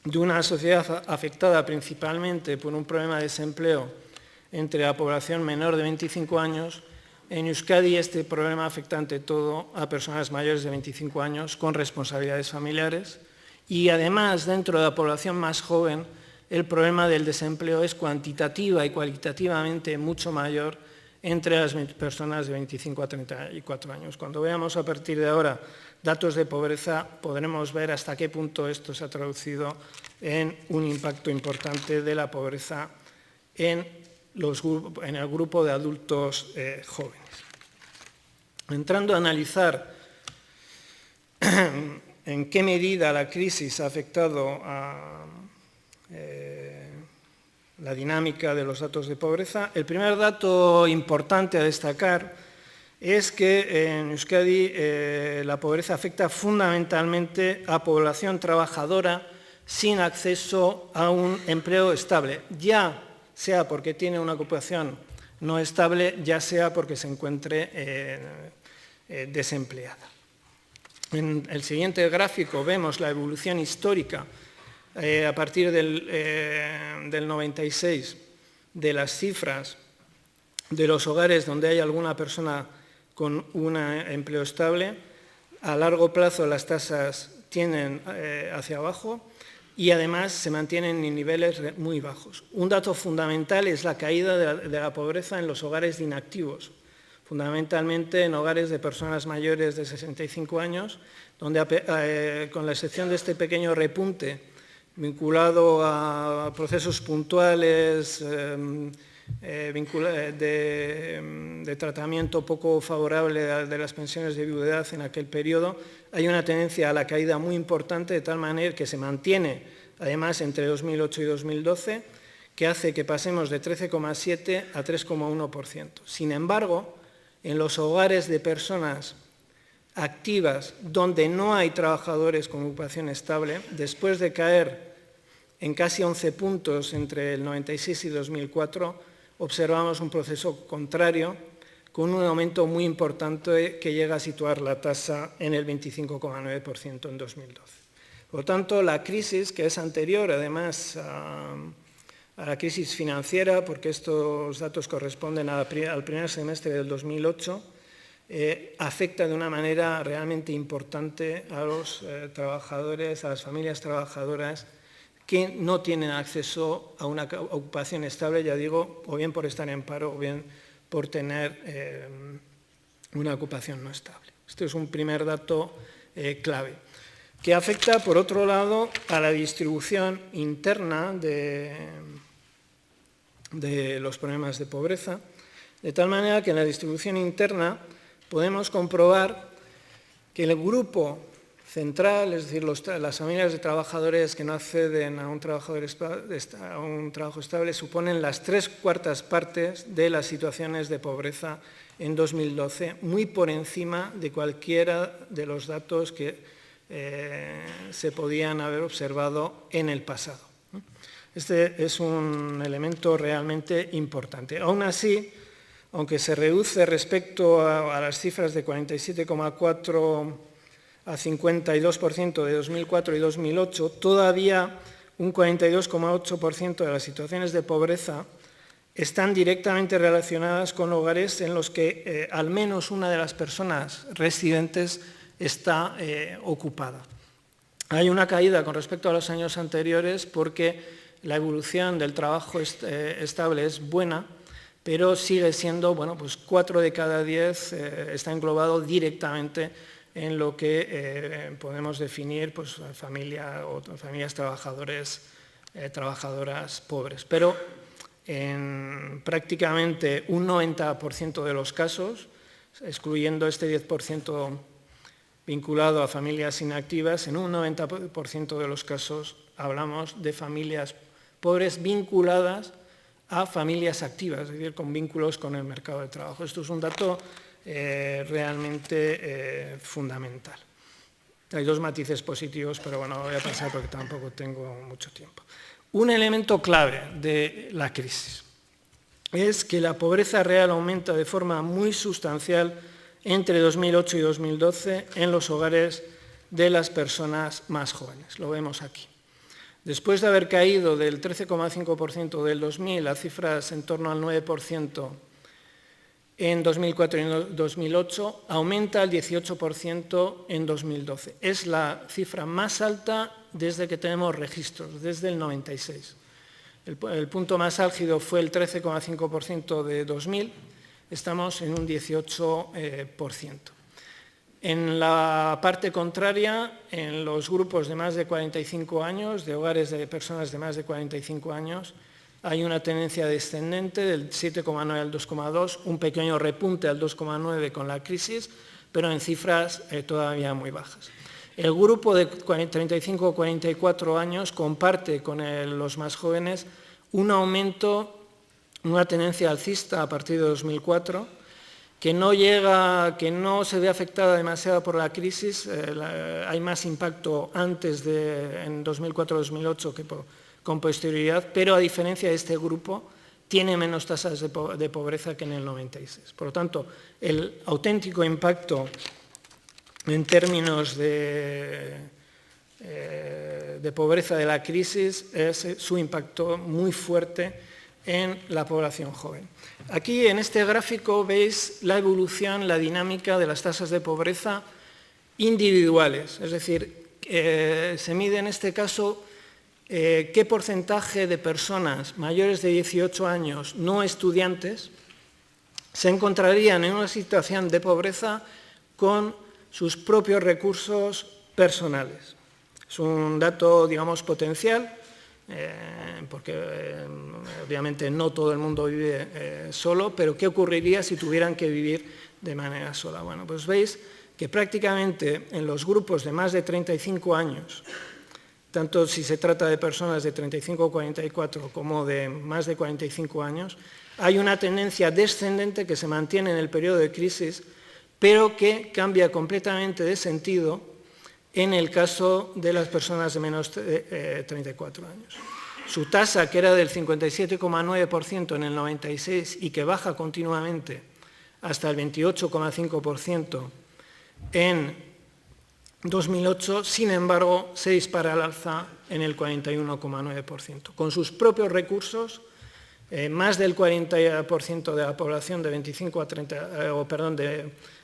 de una sociedad afectada principalmente por un problema de desempleo entre la población menor de 25 años, en Euskadi este problema afecta ante todo a personas mayores de 25 años con responsabilidades familiares, y además dentro de la población más joven el problema del desempleo es cuantitativa y cualitativamente mucho mayor entre las personas de 25 a 34 años. Cuando veamos a partir de ahora datos de pobreza, podremos ver hasta qué punto esto se ha traducido en un impacto importante de la pobreza en el grupo de adultos jóvenes. Entrando a analizar en qué medida la crisis ha afectado a la dinámica de los datos de pobreza, el primer dato importante a destacar es que en Euskadi la pobreza afecta fundamentalmente a población trabajadora sin acceso a un empleo estable, ya sea porque tiene una ocupación no estable, ya sea porque se encuentre desempleada. En el siguiente gráfico vemos la evolución histórica a partir del 96 de las cifras de los hogares donde hay alguna persona con un empleo estable. A largo plazo las tasas tienden hacia abajo y además se mantienen en niveles muy bajos. Un dato fundamental es la caída de la pobreza en los hogares de inactivos, fundamentalmente en hogares de personas mayores de 65 años, donde con la excepción de este pequeño repunte vinculado a procesos puntuales de tratamiento poco favorable de las pensiones de viudedad en aquel periodo, hay una tendencia a la caída muy importante, de tal manera que se mantiene, además, entre 2008 y 2012, que hace que pasemos de 13,7 a 3,1%. Sin embargo, en los hogares de personas activas donde no hay trabajadores con ocupación estable, después de caer en casi 11 puntos entre el 96 y 2004, observamos un proceso contrario con un aumento muy importante que llega a situar la tasa en el 25,9% en 2012. Por lo tanto, la crisis, que es anterior además a la crisis financiera, porque estos datos corresponden al primer semestre del 2008, afecta de una manera realmente importante a los trabajadores, a las familias trabajadoras que no tienen acceso a una ocupación estable, ya digo, o bien por estar en paro o bien por tener una ocupación no estable. Este es un primer dato clave, que afecta, por otro lado, a la distribución interna de los problemas de pobreza, de tal manera que en la distribución interna podemos comprobar que el grupo central, es decir, las familias de trabajadores que no acceden a un trabajo estable suponen las 3/4 partes de las situaciones de pobreza en 2012, muy por encima de cualquiera de los datos que se podían haber observado en el pasado. Este es un elemento realmente importante. Aún así, aunque se reduce respecto a las cifras de 47,4% a 52% de 2004 y 2008, todavía un 42,8% de las situaciones de pobreza están directamente relacionadas con hogares en los que al menos una de las personas residentes está ocupada. Hay una caída con respecto a los años anteriores porque la evolución del trabajo estable es buena, pero sigue siendo, bueno, pues 4 de cada 10 está englobado directamente en lo que podemos definir pues, familias trabajadoras pobres. Pero en prácticamente un 90% de los casos, excluyendo este 10% vinculado a familias inactivas, en un 90% de los casos hablamos de familias pobres vinculadas a familias activas, es decir, con vínculos con el mercado de trabajo. Esto es un dato realmente fundamental. Hay 2 matices positivos, pero bueno, voy a pasar porque tampoco tengo mucho tiempo. Un elemento clave de la crisis es que la pobreza real aumenta de forma muy sustancial entre 2008 y 2012 en los hogares de las personas más jóvenes. Lo vemos aquí. Después de haber caído del 13,5% del 2000 a cifras en torno al 9% en 2004 y 2008, aumenta al 18% en 2012. Es la cifra más alta desde que tenemos registros, desde el 96. El punto más álgido fue el 13,5% de 2000, estamos en un 18%. En la parte contraria, en los grupos de más de 45 años, de hogares de personas de más de 45 años, hay una tendencia descendente del 7,9 al 2,2, un pequeño repunte al 2,9 con la crisis, pero en cifras todavía muy bajas. El grupo de 35 o 44 años comparte con los más jóvenes un aumento, una tendencia alcista a partir de 2004, que no se ve afectada demasiado por la crisis. Hay más impacto antes en 2004-2008 que con posterioridad, pero a diferencia de este grupo, tiene menos tasas de pobreza que en el 96. Por lo tanto, el auténtico impacto en términos de pobreza de la crisis es su impacto muy fuerte en la población joven. Aquí en este gráfico veis la evolución, la dinámica de las tasas de pobreza individuales, es decir, se mide en este caso qué porcentaje de personas mayores de 18 años no estudiantes se encontrarían en una situación de pobreza con sus propios recursos personales. Es un dato, digamos, potencial, porque obviamente no todo el mundo vive solo, pero ¿qué ocurriría si tuvieran que vivir de manera sola? Bueno, pues veis que prácticamente en los grupos de más de 35 años, tanto si se trata de personas de 35 o 44 como de más de 45 años, hay una tendencia descendente que se mantiene en el periodo de crisis, pero que cambia completamente de sentido en el caso de las personas de menos de 34 años. Su tasa, que era del 57,9% en el 96 y que baja continuamente hasta el 28,5% en 2008, sin embargo, se dispara al alza en el 41,9%. Con sus propios recursos, más del 40% de la población de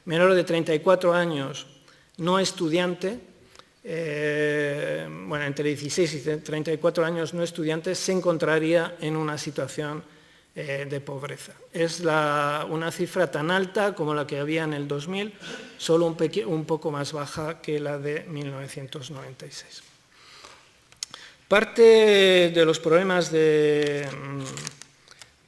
menor de 34 años no estudiante, entre 16 y 34 años no estudiantes, se encontraría en una situación de pobreza. Es una cifra tan alta como la que había en el 2000, solo un poco más baja que la de 1996. Parte de los problemas de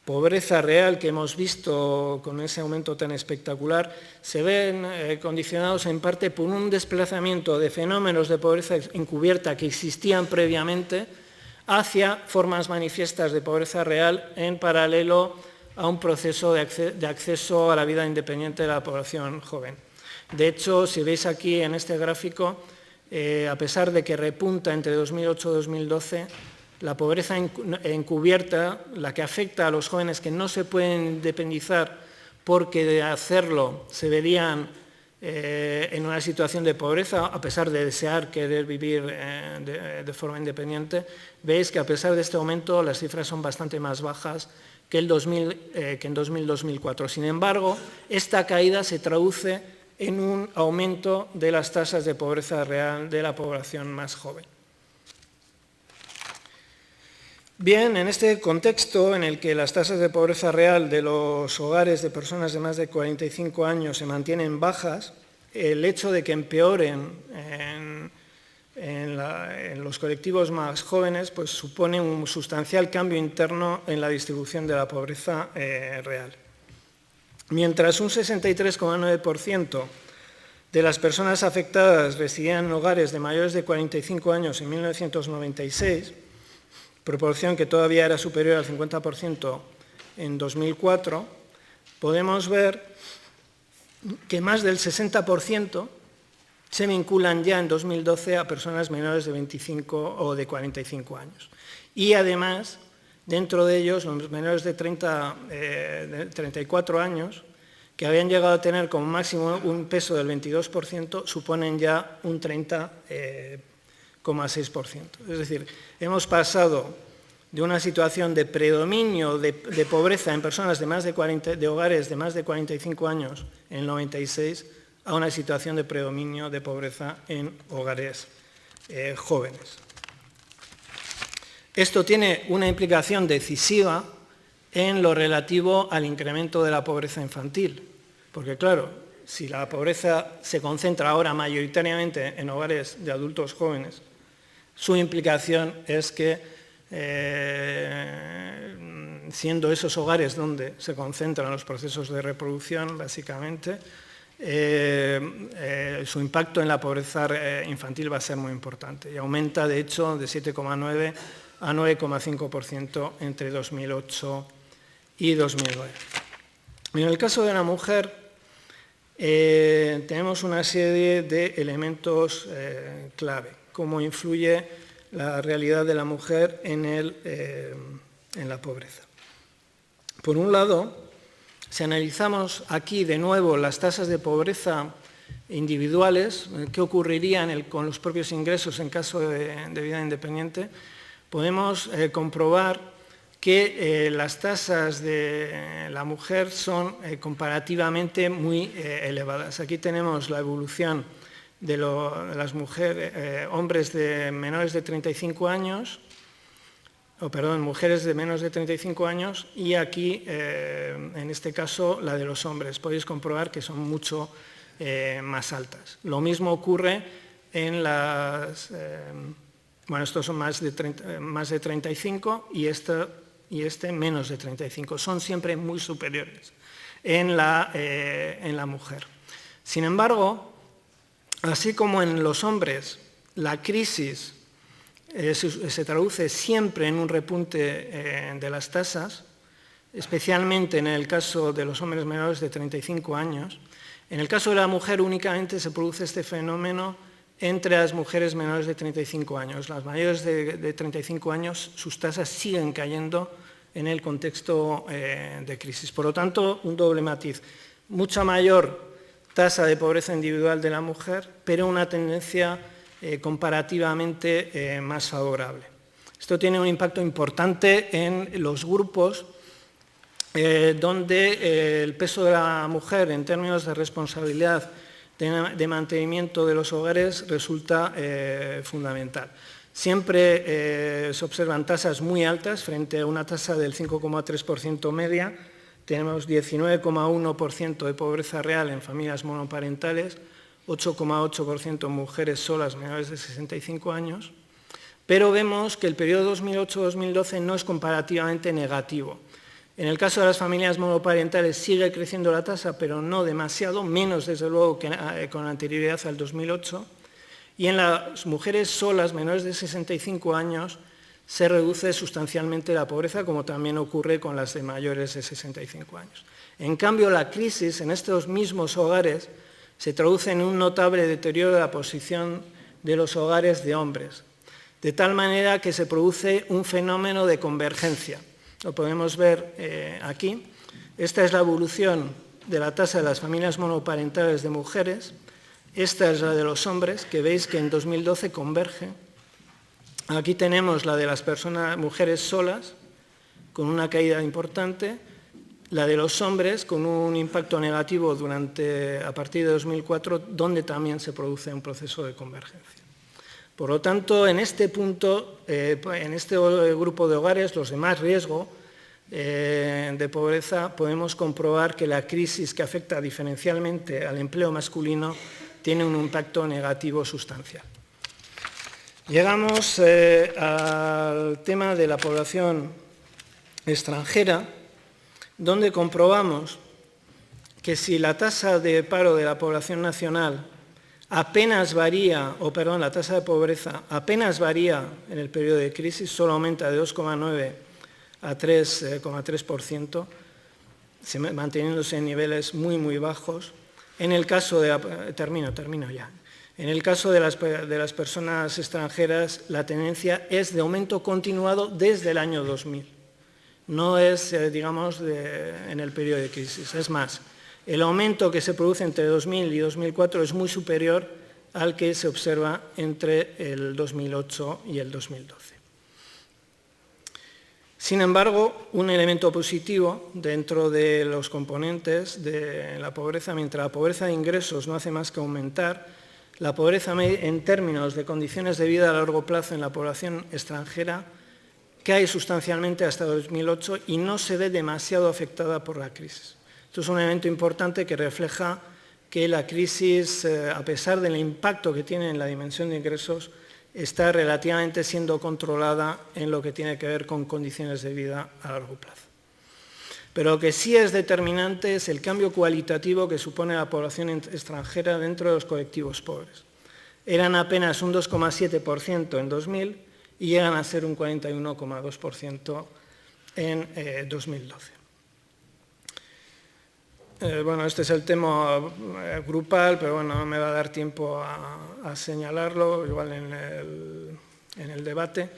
pobreza real que hemos visto con ese aumento tan espectacular se ven condicionados en parte por un desplazamiento de fenómenos de pobreza encubierta que existían previamente hacia formas manifiestas de pobreza real en paralelo a un proceso de acceso a la vida independiente de la población joven. De hecho, si veis aquí en este gráfico, a pesar de que repunta entre 2008 y 2012, la pobreza encubierta, la que afecta a los jóvenes que no se pueden independizar porque de hacerlo se verían en una situación de pobreza, a pesar de desear querer vivir de forma independiente, veis que a pesar de este aumento las cifras son bastante más bajas que en 2000-2004. Sin embargo, esta caída se traduce en un aumento de las tasas de pobreza real de la población más joven. Bien, en este contexto en el que las tasas de pobreza real de los hogares de personas de más de 45 años se mantienen bajas, el hecho de que empeoren en los colectivos más jóvenes pues supone un sustancial cambio interno en la distribución de la pobreza real. Mientras un 63,9% de las personas afectadas residían en hogares de mayores de 45 años en 1996, proporción que todavía era superior al 50% en 2004, podemos ver que más del 60% se vinculan ya en 2012 a personas menores de 25 o de 45 años. Y además, dentro de ellos, los menores de 34 años, que habían llegado a tener como máximo un peso del 22%, suponen ya un 30,6%. Es decir, hemos pasado de una situación de predominio de pobreza en personas de hogares de más de 45 años en el 96 a una situación de predominio de pobreza en hogares jóvenes. Esto tiene una implicación decisiva en lo relativo al incremento de la pobreza infantil, porque claro, si la pobreza se concentra ahora mayoritariamente en hogares de adultos jóvenes, su implicación es que siendo esos hogares donde se concentran los procesos de reproducción, básicamente, su impacto en la pobreza infantil va a ser muy importante y aumenta, de hecho, de 7,9 a 9,5% entre 2008 y 2009. En el caso de la mujer, tenemos una serie de elementos clave, cómo influye la realidad de la mujer en la pobreza. Por un lado, si analizamos aquí de nuevo las tasas de pobreza individuales, qué ocurriría con los propios ingresos en caso de vida independiente, podemos comprobar que las tasas de la mujer son comparativamente muy elevadas. Aquí tenemos la evolución de las mujeres, hombres de menores de 35 años, mujeres de menos de 35 años, y aquí, en este caso, la de los hombres. Podéis comprobar que son mucho más altas. Lo mismo ocurre en las... estos son más de 35 y este menos de 35. Son siempre muy superiores en la mujer. Sin embargo, así como en los hombres, la crisis se traduce siempre en un repunte de las tasas, especialmente en el caso de los hombres menores de 35 años. En el caso de la mujer únicamente se produce este fenómeno entre las mujeres menores de 35 años. Las mayores de 35 años, sus tasas siguen cayendo en el contexto de crisis. Por lo tanto, un doble matiz. Mucha mayor tasa de pobreza individual de la mujer, pero una tendencia comparativamente más favorable. Esto tiene un impacto importante en los grupos donde el peso de la mujer en términos de responsabilidad de mantenimiento de los hogares resulta fundamental. Siempre se observan tasas muy altas frente a una tasa del 5,3% media. Tenemos 19,1% de pobreza real en familias monoparentales, 8,8% en mujeres solas menores de 65 años, pero vemos que el periodo 2008-2012 no es comparativamente negativo. En el caso de las familias monoparentales sigue creciendo la tasa, pero no demasiado, menos desde luego que con anterioridad al 2008. Y en las mujeres solas menores de 65 años se reduce sustancialmente la pobreza, como también ocurre con las de mayores de 65 años. En cambio, la crisis en estos mismos hogares se traduce en un notable deterioro de la posición de los hogares de hombres, de tal manera que se produce un fenómeno de convergencia. Lo podemos ver aquí. Esta es la evolución de la tasa de las familias monoparentales de mujeres. Esta es la de los hombres, que veis que en 2012 converge. Aquí tenemos la de las mujeres solas, con una caída importante, la de los hombres, con un impacto negativo a partir de 2004, donde también se produce un proceso de convergencia. Por lo tanto, en este punto, en este grupo de hogares, los de más riesgo de pobreza, podemos comprobar que la crisis que afecta diferencialmente al empleo masculino tiene un impacto negativo sustancial. Llegamos al tema de la población extranjera, donde comprobamos que si la tasa de paro de la población nacional apenas varía, la tasa de pobreza apenas varía en el periodo de crisis, solo aumenta de 2,9 a 3,3%, manteniéndose en niveles muy, muy bajos. En el caso de termino ya. En el caso de las personas extranjeras, la tendencia es de aumento continuado desde el año 2000. No es, digamos, en el periodo de crisis. Es más, el aumento que se produce entre 2000 y 2004 es muy superior al que se observa entre el 2008 y el 2012. Sin embargo, un elemento positivo dentro de los componentes de la pobreza, mientras la pobreza de ingresos no hace más que aumentar, la pobreza en términos de condiciones de vida a largo plazo en la población extranjera cae sustancialmente hasta 2008 y no se ve demasiado afectada por la crisis. Esto es un elemento importante que refleja que la crisis, a pesar del impacto que tiene en la dimensión de ingresos, está relativamente siendo controlada en lo que tiene que ver con condiciones de vida a largo plazo. Pero lo que sí es determinante es el cambio cualitativo que supone la población extranjera dentro de los colectivos pobres. Eran apenas un 2,7% en 2000 y llegan a ser un 41,2% en 2012. Bueno, este es el tema grupal, pero bueno, no me va a dar tiempo a señalarlo, igual en el debate.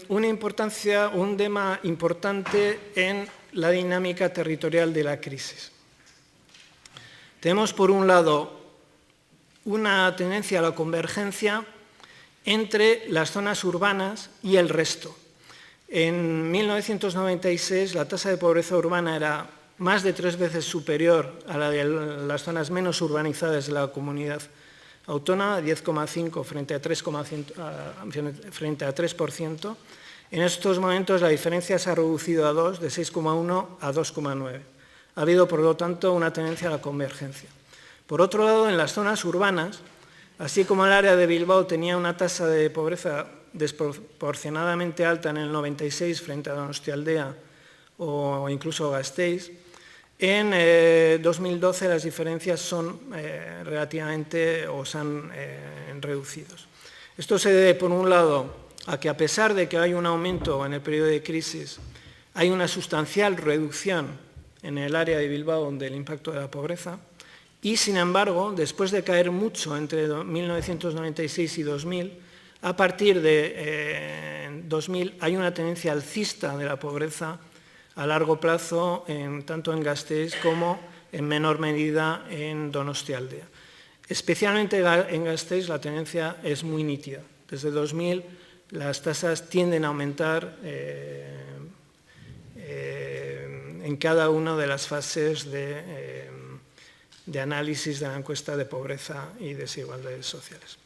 Un tema importante en la dinámica territorial de la crisis. Tenemos, por un lado, una tendencia a la convergencia entre las zonas urbanas y el resto. En 1996 la tasa de pobreza urbana era más de 3 veces superior a la de las zonas menos urbanizadas de la comunidad autónoma, 10,5 frente a 3%. En estos momentos la diferencia se ha reducido a 2, de 6,1 a 2,9. Ha habido, por lo tanto, una tendencia a la convergencia. Por otro lado, en las zonas urbanas, así como el área de Bilbao tenía una tasa de pobreza desproporcionadamente alta en el 96 frente a Donostialdea o incluso Gasteiz, en 2012 las diferencias son relativamente o se han reducido. Esto se debe, por un lado, a que a pesar de que hay un aumento en el periodo de crisis, hay una sustancial reducción en el área de Bilbao del impacto de la pobreza y, sin embargo, después de caer mucho entre 1996 y 2000, a partir de 2000 hay una tendencia alcista de la pobreza a largo plazo, tanto en Gasteiz como en menor medida en Donostialdea. Especialmente en Gasteiz la tendencia es muy nítida. Desde 2000 las tasas tienden a aumentar en cada una de las fases de análisis de la encuesta de pobreza y desigualdades sociales.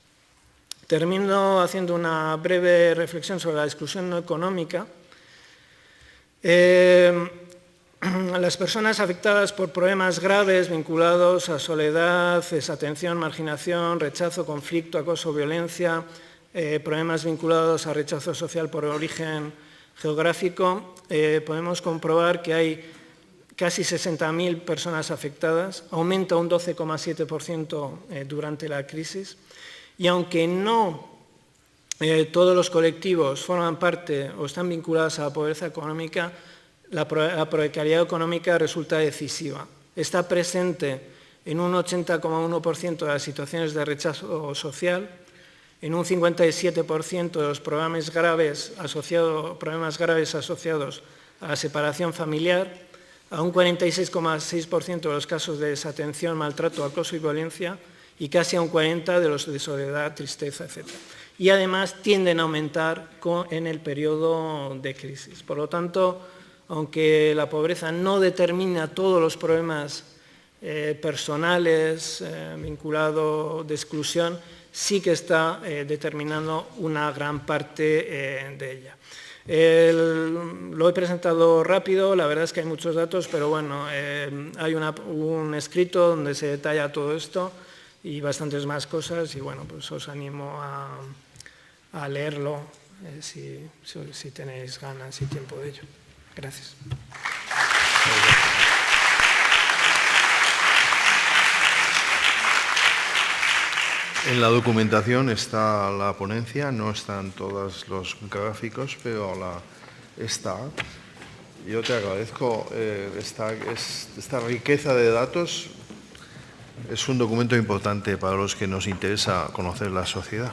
Termino haciendo una breve reflexión sobre la exclusión no económica. Las personas afectadas por problemas graves vinculados a soledad, desatención, marginación, rechazo, conflicto, acoso, violencia, problemas vinculados a rechazo social por origen geográfico, podemos comprobar que hay casi 60.000 personas afectadas, aumenta un 12,7% durante la crisis, y aunque no todos los colectivos forman parte o están vinculados a la pobreza económica, la precariedad económica resulta decisiva. Está presente en un 80,1% de las situaciones de rechazo social, en un 57% de los problemas graves asociados a la separación familiar, a un 46,6% de los casos de desatención, maltrato, acoso y violencia, y casi a un 40% de los de soledad, tristeza, etc. Y además tienden a aumentar en el periodo de crisis. Por lo tanto, aunque la pobreza no determina todos los problemas personales vinculados de exclusión, sí que está determinando una gran parte de ella. Lo he presentado rápido, la verdad es que hay muchos datos, pero bueno, hay un escrito donde se detalla todo esto y bastantes más cosas, y bueno, pues os animo a leerlo si tenéis ganas y tiempo de ello. Gracias. En la documentación está la ponencia, no están todos los gráficos, pero está. Yo te agradezco esta riqueza de datos. Es un documento importante para los que nos interesa conocer la sociedad.